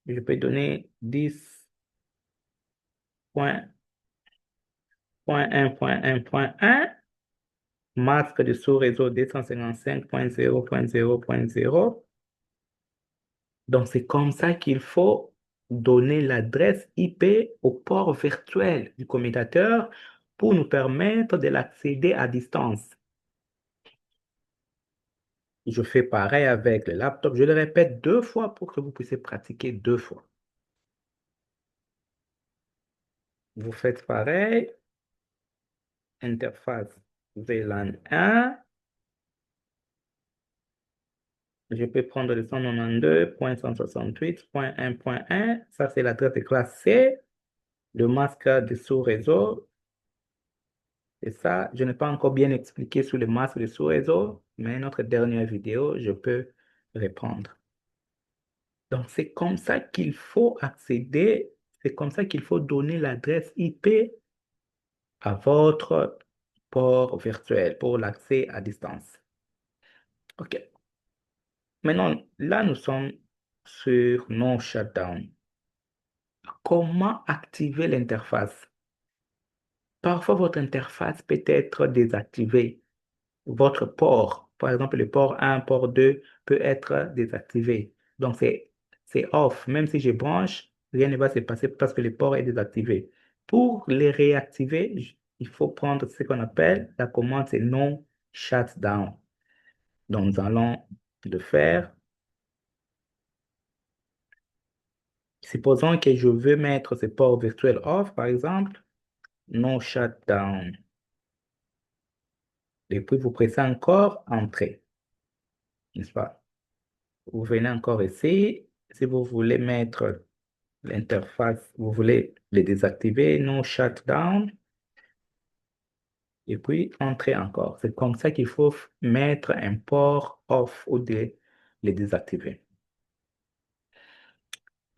S1: Je peux donner 10.1.1.1, masque de sous-réseau 255.0.0.0. Donc, c'est comme ça qu'il faut donner l'adresse IP au port virtuel du commutateur pour nous permettre de l'accéder à distance. Je fais pareil avec le laptop. Je le répète 2 fois pour que vous puissiez pratiquer 2 fois. Vous faites pareil. Interface VLAN 1. Je peux prendre le 192.168.1.1. Ça, c'est l'adresse de classe C. Le masque de sous-réseau. Et ça, je n'ai pas encore bien expliqué sur le masque de sous-réseau, mais notre dernière vidéo, je peux répondre. Donc, c'est comme ça qu'il faut accéder, c'est comme ça qu'il faut donner l'adresse IP à votre port virtuel pour l'accès à distance. OK. Maintenant, là, nous sommes sur No Shutdown. Comment activer l'interface? Parfois, votre interface peut être désactivée. Votre port, par exemple, le port 1, port 2 peut être désactivé. Donc, c'est off. Même si je branche, rien ne va se passer parce que le port est désactivé. Pour les réactiver, il faut prendre ce qu'on appelle la commande, c'est non shutdown. Donc, nous allons le faire. Supposons que je veux mettre ce port virtuel off, par exemple, non shutdown. Et puis, vous pressez encore Entrée, n'est-ce pas? Vous venez encore ici. Si vous voulez mettre l'interface, vous voulez les désactiver, non shutdown. et puis entrer encore. C'est comme ça qu'il faut mettre un port off ou les désactiver.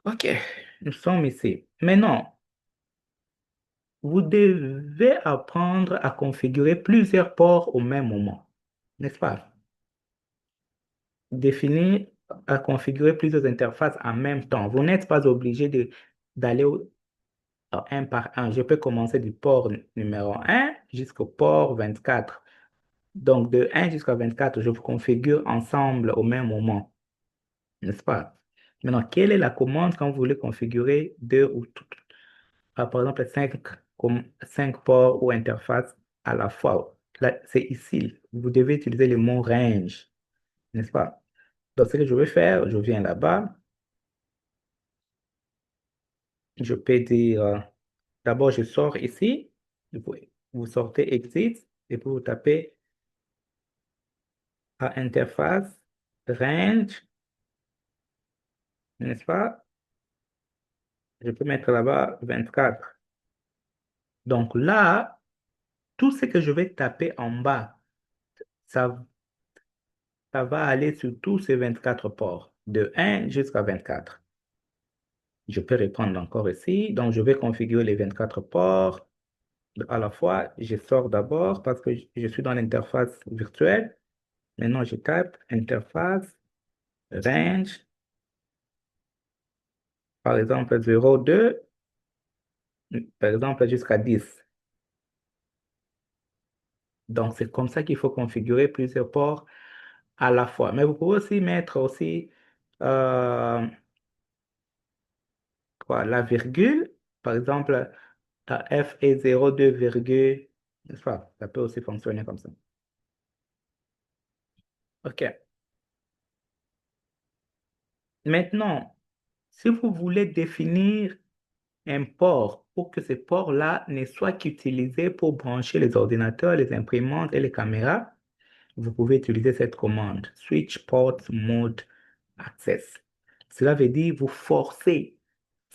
S1: OK, nous sommes ici. Maintenant, vous devez apprendre à configurer plusieurs ports au même moment, n'est-ce pas? Définir à configurer plusieurs interfaces en même temps. Vous n'êtes pas obligé d'aller un par un. Je peux commencer du port numéro 1 jusqu'au port 24. Donc, de 1 jusqu'à 24, je vous configure ensemble au même moment, n'est-ce pas? Maintenant, quelle est la commande quand vous voulez configurer deux ou par exemple cinq ports ou interfaces à la fois? Là, c'est ici. Vous devez utiliser le mot range, n'est-ce pas? Donc, ce que je vais faire, je viens là-bas. Je peux dire, d'abord, je sors ici. Vous sortez exit et puis vous tapez à interface, range, n'est-ce pas? Je peux mettre là-bas 24. Donc là, tout ce que je vais taper en bas, ça, ça va aller sur tous ces 24 ports, de 1 jusqu'à 24. Je peux reprendre encore ici. Donc, je vais configurer les 24 ports à la fois. Je sors d'abord parce que je suis dans l'interface virtuelle. Maintenant, je tape interface, range, par exemple 0,2, par exemple jusqu'à 10. Donc, c'est comme ça qu'il faut configurer plusieurs ports à la fois. Mais vous pouvez aussi mettre aussi euh, la virgule, par exemple, F est 0,2 virgule, n'est-ce pas? Ça peut aussi fonctionner comme ça. OK. Maintenant, si vous voulez définir un port pour que ce port-là ne soit qu'utilisé pour brancher les ordinateurs, les imprimantes et les caméras, vous pouvez utiliser cette commande, switch port mode access. Cela veut dire vous forcez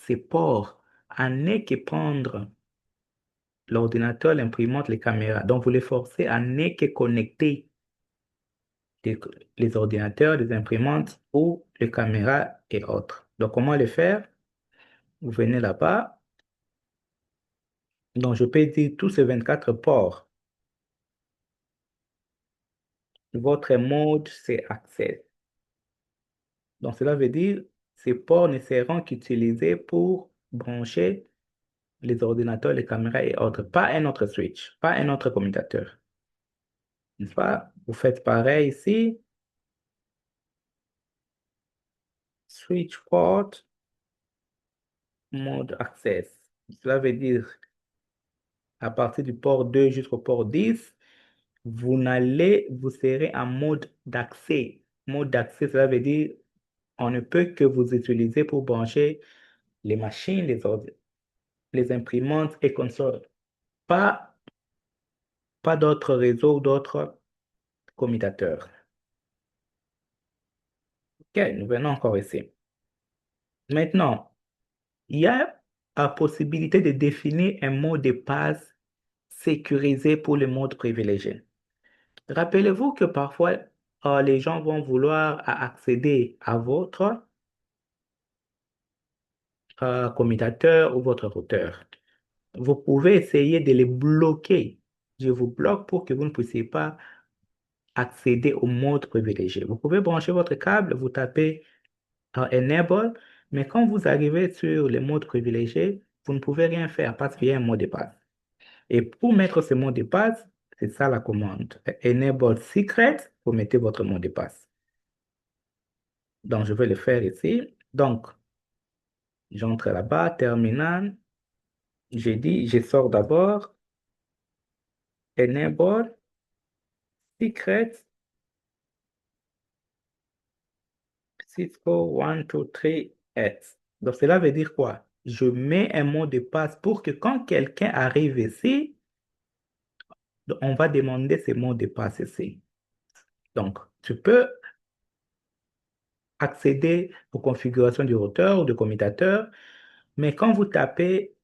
S1: ces ports à ne que prendre l'ordinateur, l'imprimante, les caméras. Donc, vous les forcez à ne que connecter les, les ordinateurs, les imprimantes ou les caméras et autres. Donc, comment le faire? Vous venez là-bas. Donc, je peux dire tous ces 24 ports. Votre mode, c'est access. Donc, cela veut dire ces ports ne seront qu'utilisés pour brancher les ordinateurs, les caméras et autres, pas un autre switch, pas un autre commutateur. N'est-ce pas? Vous faites pareil ici, switch port, mode access. Cela veut dire à partir du port 2 jusqu'au port 10, vous serez en mode d'accès. Mode d'accès, cela veut dire on ne peut que vous utiliser pour brancher les machines, les imprimantes et consoles. Pas, pas d'autres réseaux, d'autres commutateurs. OK, nous venons encore ici. Maintenant, il y a la possibilité de définir un mot de passe sécurisé pour le mode privilégié. Rappelez-vous que parfois, les gens vont vouloir accéder à votre commutateur ou votre routeur. Vous pouvez essayer de les bloquer. Je vous bloque pour que vous ne puissiez pas accéder au mode privilégié. Vous pouvez brancher votre câble, vous tapez Enable, mais quand vous arrivez sur le mode privilégié, vous ne pouvez rien faire parce qu'il y a un mot de passe. Et pour mettre ce mot de passe, c'est ça la commande. Enable secret, vous mettez votre mot de passe. Donc, je vais le faire ici. Donc, j'entre là-bas, terminal. J'ai dit, je sors d'abord, enable secret, Cisco 1, 2, 3, X. Donc, cela veut dire quoi? Je mets un mot de passe pour que quand quelqu'un arrive ici, on va demander ce mot de passe ici. Donc, tu peux accéder aux configurations du routeur ou du commutateur, mais quand vous tapez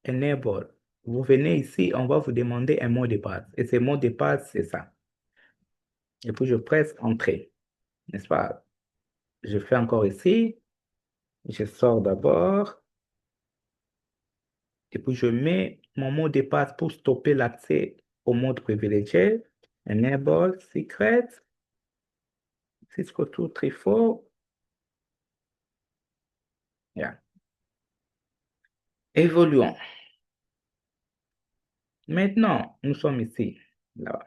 S1: Enable, Vous venez ici, on va vous demander un mot de passe. Et ce mot de passe, c'est ça. Et puis je presse Entrée, n'est-ce pas? Je fais encore ici. Je sors d'abord. Et puis je mets mon mot de passe pour stopper l'accès au mode privilégié. Enable secret. Cisco 234. Yeah. Évoluons. Maintenant, nous sommes ici. Là.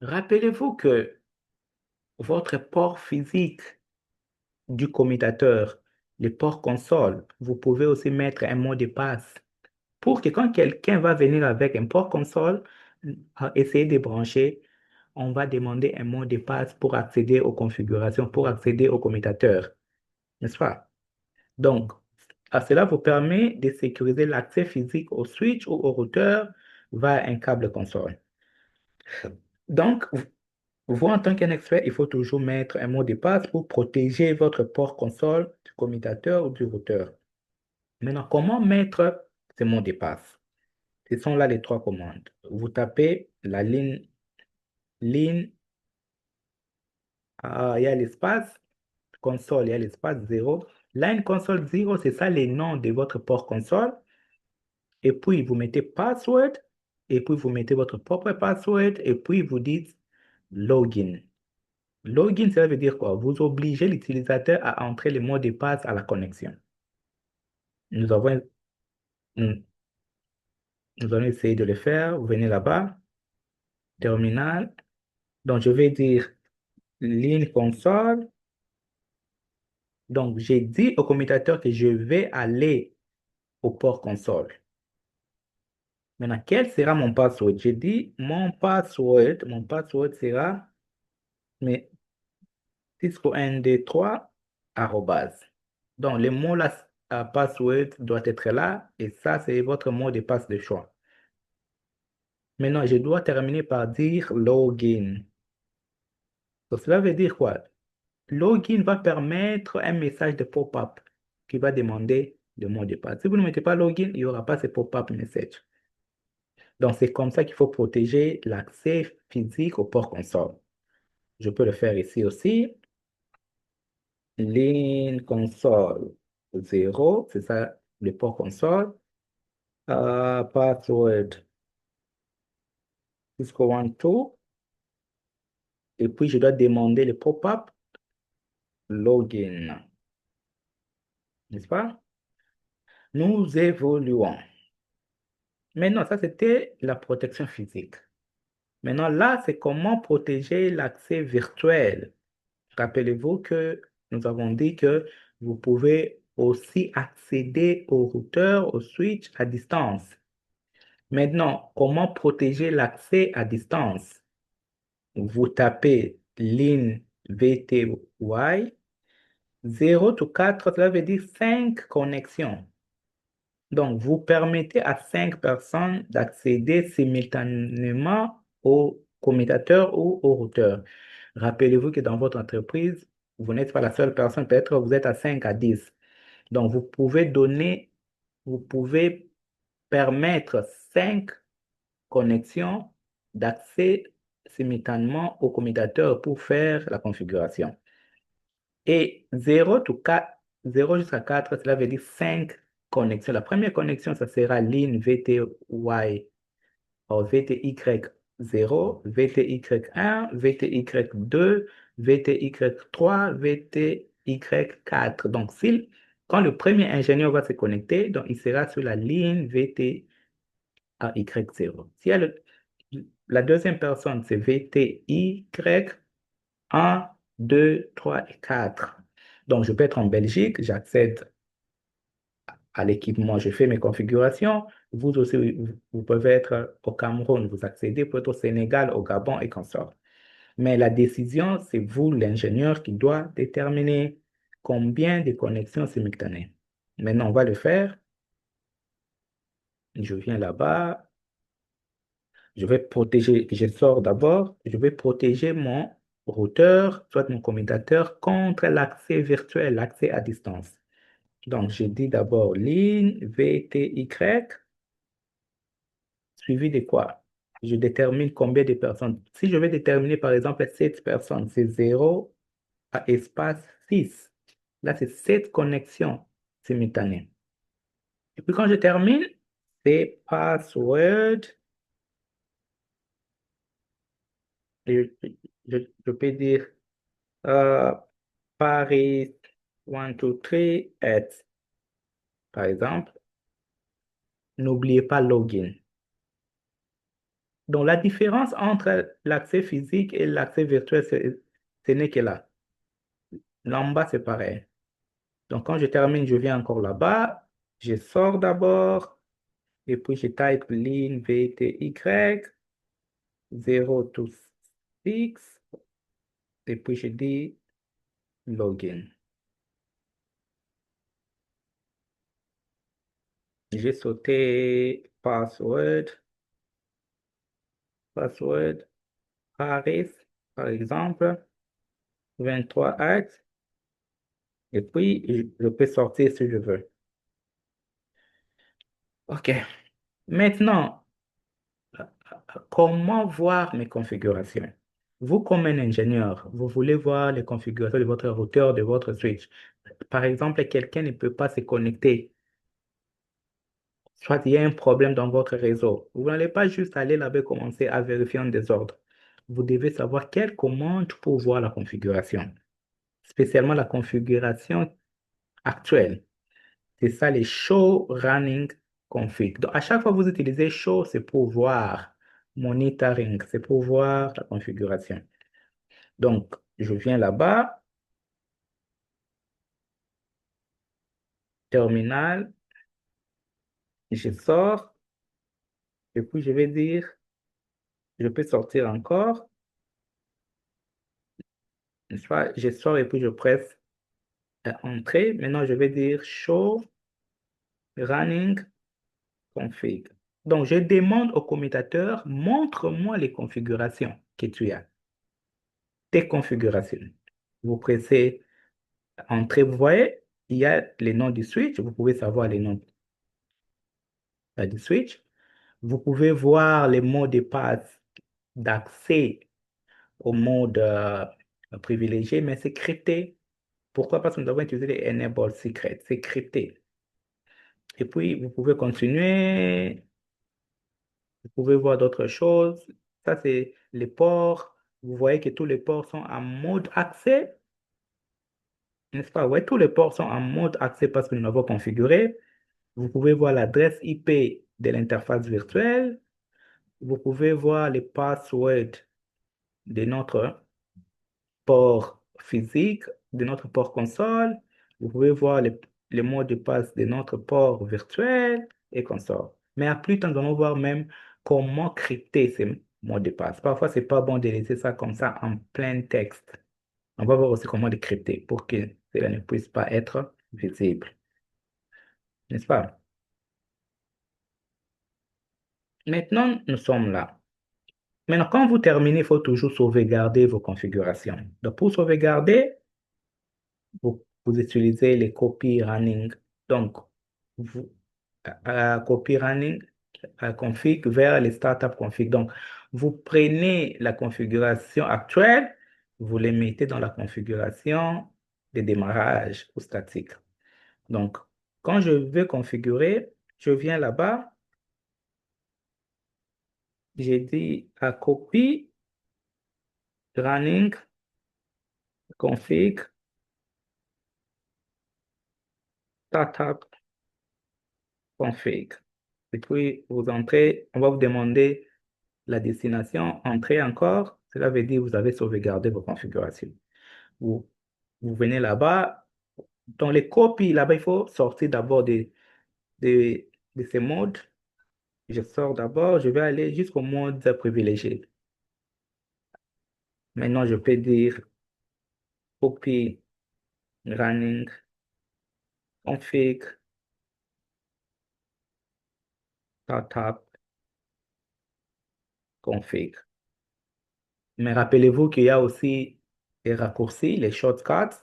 S1: Rappelez-vous que votre port physique du commutateur, le port console, vous pouvez aussi mettre un mot de passe pour que quand quelqu'un va venir avec un port console, essayer de brancher, on va demander un mot de passe pour accéder aux configurations, pour accéder au commutateur, n'est-ce pas? Donc, cela vous permet de sécuriser l'accès physique au switch ou au routeur via un câble console. Donc, vous, en tant qu'un expert, il faut toujours mettre un mot de passe pour protéger votre port console du commutateur ou du routeur. Maintenant, comment mettre ce mot de passe? Ce sont là les trois commandes. Vous tapez la ligne, il y a l'espace, console, il y a l'espace 0. Line console 0, c'est ça les noms de votre port console. Et puis, vous mettez password, et puis vous mettez votre propre password, et puis vous dites login. Login, ça veut dire quoi? Vous obligez l'utilisateur à entrer le mot de passe à la connexion. Nous avons, nous, nous allons essayer de le faire. Vous venez là-bas, terminal. Donc, je vais dire ligne console. Donc, j'ai dit au commutateur que je vais aller au port console. Maintenant, quel sera mon password? J'ai dit mon password sera mais Cisco 1, 2, 3, arrobase. Donc, le mot là, password doit être là et ça, c'est votre mot de passe de choix. Maintenant, je dois terminer par dire login. Donc, cela veut dire quoi? Login va permettre un message de pop-up qui va demander le mot de passe. Si vous ne mettez pas login, il n'y aura pas ce pop-up message. Donc, c'est comme ça qu'il faut protéger l'accès physique au port console. Je peux le faire ici aussi. Ligne console 0, c'est ça le port console. Password Cisco 1, 2. Et puis, je dois demander le pop-up login. N'est-ce pas? Nous évoluons. Maintenant, ça, c'était la protection physique. Maintenant, là, c'est comment protéger l'accès virtuel. Rappelez-vous que nous avons dit que vous pouvez aussi accéder au routeur, au switch à distance. Maintenant, comment protéger l'accès à distance? Vous tapez ligne VTY 0 to 4, cela veut dire 5 connexions. Donc, vous permettez à 5 personnes d'accéder simultanément au commutateur ou au routeur. Rappelez-vous que dans votre entreprise, vous n'êtes pas la seule personne, peut-être vous êtes à 5 à 10. Donc, vous pouvez permettre 5 connexions d'accès simultanément au commutateur pour faire la configuration. Et 0 jusqu'à 4, cela veut dire 5 connexions. La première connexion, ça sera ligne VTY, ou VTY0, VTY1, VTY2, VTY3, VTY4. Donc, quand le premier ingénieur va se connecter, donc il sera sur la ligne VTY0. La deuxième personne, c'est VTY 1, 2, 3 et 4. Donc, je peux être en Belgique, j'accède à l'équipement, je fais mes configurations. Vous aussi, vous pouvez être au Cameroun, vous accédez peut-être au Sénégal, au Gabon et consorts. Mais la décision, c'est vous, l'ingénieur, qui doit déterminer combien de connexions simultanées. Maintenant, on va le faire. Je viens là-bas. Je sors d'abord, je vais protéger mon routeur, soit mon commutateur, contre l'accès virtuel, l'accès à distance. Donc, j'ai dit d'abord ligne VTY suivi de quoi? Je détermine combien de personnes. Si je vais déterminer, par exemple, 7 personnes, c'est 0 à espace 6. Là, c'est 7 connexions simultanées. Et puis, quand je termine, c'est password. Et je peux dire euh, Paris 1, 2, 3, at, par exemple. N'oubliez pas login. Donc, la différence entre l'accès physique et l'accès virtuel, ce n'est que là. Là en bas, c'est pareil. Donc, quand je termine, je viens encore là-bas. Je sors d'abord et puis je type ligne VTY 0 to 6 et puis je dis login. J'ai sauté password Paris, par exemple, 23 actes et puis je peux sortir si je veux. OK. Maintenant, comment voir mes configurations? Vous, comme un ingénieur, vous voulez voir les configurations de votre routeur, de votre switch. Par exemple, quelqu'un ne peut pas se connecter. Soit il y a un problème dans votre réseau. Vous n'allez pas juste aller là-bas et commencer à vérifier un désordre. Vous devez savoir quelle commande pour voir la configuration, spécialement la configuration actuelle. C'est ça les show running config. Donc, à chaque fois que vous utilisez show, c'est pour voir monitoring, c'est pour voir la configuration. Donc, je viens là-bas, terminal, je sors, et puis je vais dire, je peux sortir encore, n'est-ce pas? Je sors et puis je presse Entrée. Maintenant, je vais dire show running config. Donc, je demande au commutateur, montre-moi les configurations que tu as, tes configurations. Vous pressez Entrée, vous voyez, il y a les noms du switch, vous pouvez savoir les noms du switch. Vous pouvez voir les mots de passe d'accès au mode privilégié, mais c'est crypté. Pourquoi? Parce que nous avons utilisé les enable secrets. C'est crypté. Et puis, vous pouvez continuer. Vous pouvez voir d'autres choses. Ça, c'est les ports. Vous voyez que tous les ports sont en mode accès, n'est-ce pas? Oui, tous les ports sont en mode accès parce que nous l'avons configuré. Vous pouvez voir l'adresse IP de l'interface virtuelle. Vous pouvez voir les passwords de notre port physique, de notre port console. Vous pouvez voir les mots de passe de notre port virtuel et console. Mais à plus tard, nous allons voir même comment crypter ces mots de passe. Parfois, c'est pas bon de laisser ça comme ça en plein texte. On va voir aussi comment les crypter pour que cela ne puisse pas être visible. N'est-ce pas? Maintenant, nous sommes là. Maintenant, quand vous terminez, il faut toujours sauvegarder vos configurations. Donc, pour sauvegarder, vous utilisez les copy running. Donc, vous, copy running config vers les startup config. Donc, vous prenez la configuration actuelle, vous les mettez dans la configuration de démarrage ou statique. Donc, quand je veux configurer, je viens là-bas, j'ai dit à copy running config startup config. Et puis, vous entrez, on va vous demander la destination, entrez encore. Cela veut dire que vous avez sauvegardé vos configurations. Vous, vous venez là-bas. Dans les copies, là-bas, il faut sortir d'abord de ces modes. Je sors d'abord, je vais aller jusqu'au mode privilégié. Maintenant, je peux dire copy running config startup config. Mais rappelez-vous qu'il y a aussi les raccourcis, les shortcuts.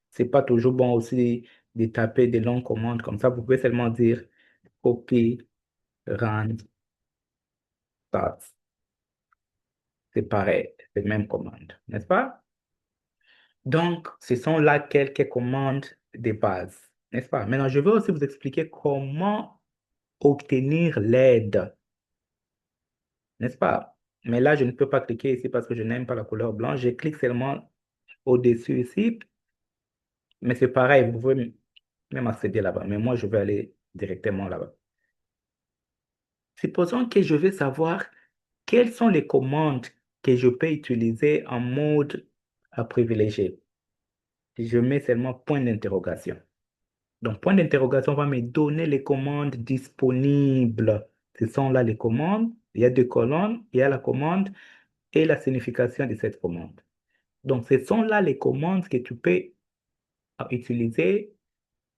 S1: C'est pas toujours bon aussi de taper des longues commandes comme ça. Vous pouvez seulement dire copy, run, start. C'est pareil, c'est la même commande, n'est-ce pas? Donc, ce sont là quelques commandes de base, n'est-ce pas? Maintenant, je vais aussi vous expliquer comment obtenir l'aide, n'est-ce pas? Mais là, je ne peux pas cliquer ici parce que je n'aime pas la couleur blanche. Je clique seulement au-dessus ici, mais c'est pareil, vous pouvez même accéder là-bas. Mais moi, je vais aller directement là-bas. Supposons que je veux savoir quelles sont les commandes que je peux utiliser en mode à privilégier. Je mets seulement point d'interrogation. Donc, point d'interrogation va me donner les commandes disponibles. Ce sont là les commandes. Il y a deux colonnes. Il y a la commande et la signification de cette commande. Donc, ce sont là les commandes que tu peux utiliser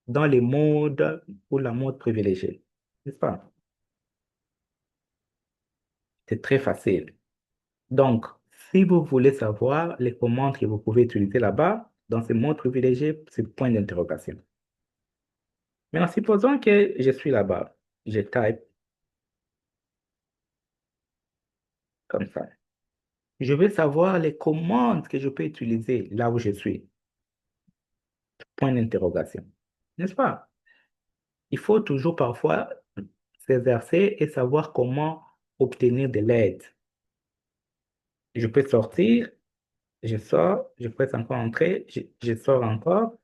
S1: dans les modes ou la mode privilégié. N'est-ce pas? C'est très facile. Donc, si vous voulez savoir les commandes que vous pouvez utiliser là-bas, dans ce mode privilégié, c'est point d'interrogation. Maintenant, supposons que je suis là-bas. Je type comme ça. Je veux savoir les commandes que je peux utiliser là où je suis. Point d'interrogation. N'est-ce pas? Il faut toujours parfois s'exercer et savoir comment obtenir de l'aide. Je peux sortir, je sors, je presse encore entrer, je sors encore,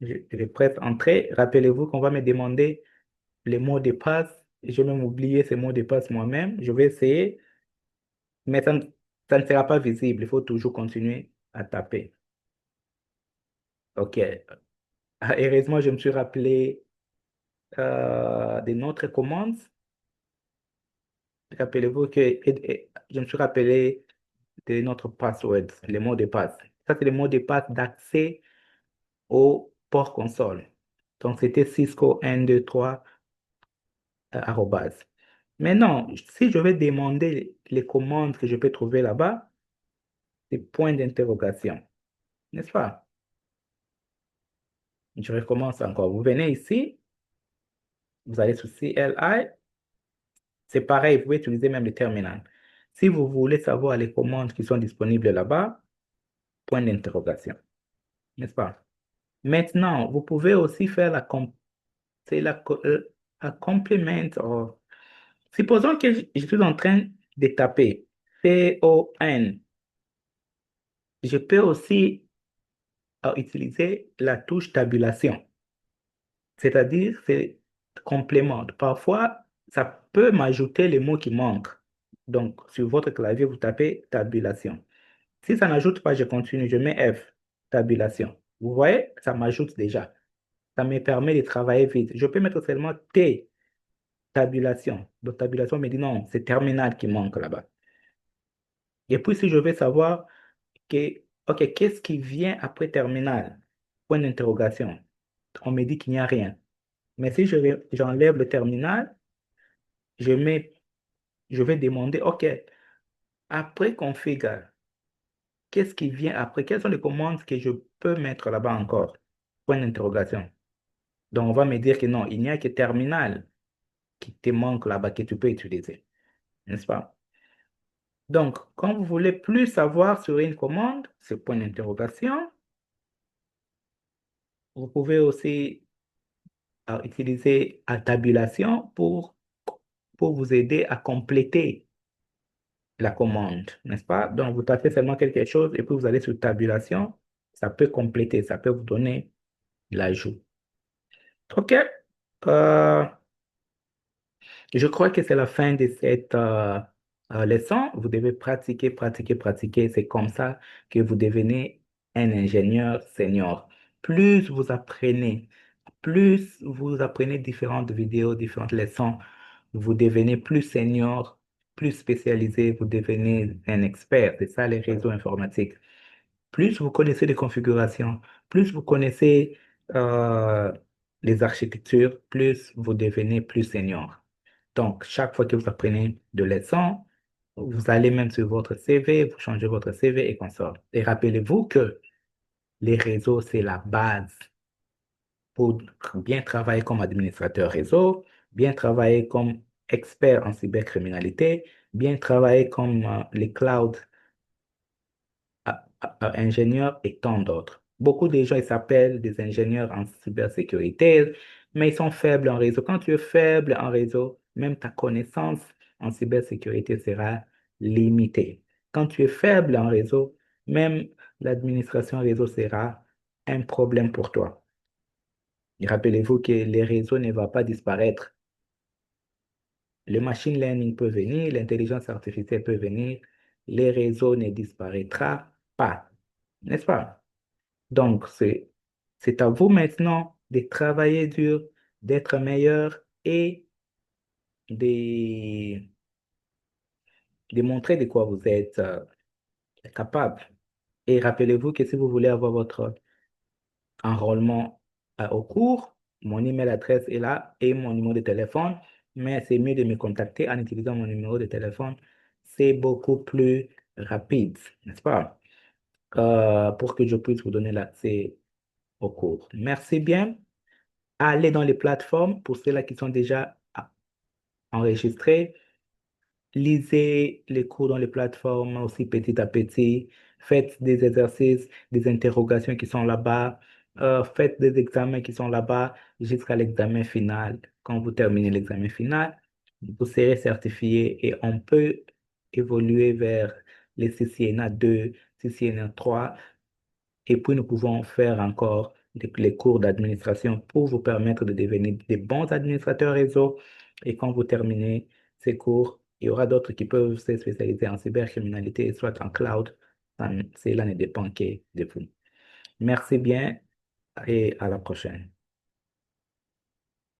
S1: je presse entrer. Rappelez-vous qu'on va me demander les mots de passe. Je vais même oublier ces mots de passe moi-même. Je vais essayer, mais ça ne sera pas visible. Il faut toujours continuer à taper. OK. Ah, heureusement, je me suis rappelé de notre commande. Rappelez-vous que je me suis rappelé de notre password, les mots de passe. Ça, c'est les mots de passe d'accès au port console. Donc, c'était Cisco 123 arrobase. Maintenant, si je vais demander les commandes que je peux trouver là-bas, c'est point d'interrogation, n'est-ce pas? Je recommence encore. Vous venez ici, vous allez sur CLI, c'est pareil, vous pouvez utiliser même le terminal. Si vous voulez savoir les commandes qui sont disponibles là-bas, point d'interrogation, n'est-ce pas? Maintenant, vous pouvez aussi faire c'est la complement. Supposons que je suis en train de taper CON. Je peux aussi utiliser la touche tabulation, c'est-à-dire c'est complément. Parfois, ça peut m'ajouter les mots qui manquent. Donc, sur votre clavier, vous tapez tabulation. Si ça n'ajoute pas, je continue, je mets F, tabulation. Vous voyez, ça m'ajoute déjà. Ça me permet de travailler vite. Je peux mettre seulement T, tabulation. Donc, tabulation me dit non, c'est terminal qui manque là-bas. Et puis, si je veux savoir que, OK, qu'est-ce qui vient après terminal? Point d'interrogation. On me dit qu'il n'y a rien. Mais si j'enlève le terminal, je mets, je vais demander, OK, après configure, qu'est-ce qui vient après? Quelles sont les commandes que je peux mettre là-bas encore? Point d'interrogation. Donc, on va me dire que non, il n'y a que terminal qui te manque là-bas, que tu peux utiliser. N'est-ce pas? Donc, quand vous voulez plus savoir sur une commande, c'est point d'interrogation. Vous pouvez aussi utiliser la tabulation pour vous aider à compléter la commande, n'est-ce pas? Donc, vous tapez seulement quelque chose et puis vous allez sur tabulation. Ça peut compléter, ça peut vous donner l'ajout. OK. Euh, je crois que c'est la fin de cette leçon. Vous devez pratiquer, pratiquer, pratiquer. C'est comme ça que vous devenez un ingénieur senior. Plus vous apprenez différentes vidéos, différentes leçons, vous devenez plus senior, plus spécialisé, vous devenez un expert. C'est ça les réseaux informatiques. Plus vous connaissez les configurations, plus vous connaissez euh, les architectures, plus vous devenez plus senior. Donc, chaque fois que vous apprenez de leçons, vous allez même sur votre CV, vous changez votre CV et consort. Et rappelez-vous que les réseaux, c'est la base. pour bien travailler comme administrateur réseau, bien travailler comme expert en cybercriminalité, bien travailler comme les cloud ingénieurs et tant d'autres. Beaucoup de gens, ils s'appellent des ingénieurs en cybersécurité, mais ils sont faibles en réseau. Quand tu es faible en réseau, même ta connaissance en cybersécurité sera limitée. Quand tu es faible en réseau, même l'administration réseau sera un problème pour toi. Et rappelez-vous que les réseaux ne vont pas disparaître. Le machine learning peut venir, l'intelligence artificielle peut venir, les réseaux ne disparaîtront pas, n'est-ce pas? Donc, c'est à vous maintenant de travailler dur, d'être meilleur et de, de montrer de quoi vous êtes capable. Et rappelez-vous que si vous voulez avoir votre enrôlement au cours, mon email adresse est là et mon numéro de téléphone, mais c'est mieux de me contacter en utilisant mon numéro de téléphone. C'est beaucoup plus rapide, n'est-ce pas? Pour que je puisse vous donner l'accès au cours. Merci bien. Allez dans les plateformes pour ceux-là qui sont déjà enregistrés. Lisez les cours dans les plateformes aussi petit à petit. Faites des exercices, des interrogations qui sont là-bas. Faites des examens qui sont là-bas jusqu'à l'examen final. Quand vous terminez l'examen final, vous serez certifié et on peut évoluer vers les CCNA 2, CCNA 3. Et puis, nous pouvons faire encore les cours d'administration pour vous permettre de devenir des bons administrateurs réseau. Et quand vous terminez ces cours, il y aura d'autres qui peuvent se spécialiser en cybercriminalité, soit en cloud. Cela ne dépend que de vous. Merci bien et à la prochaine.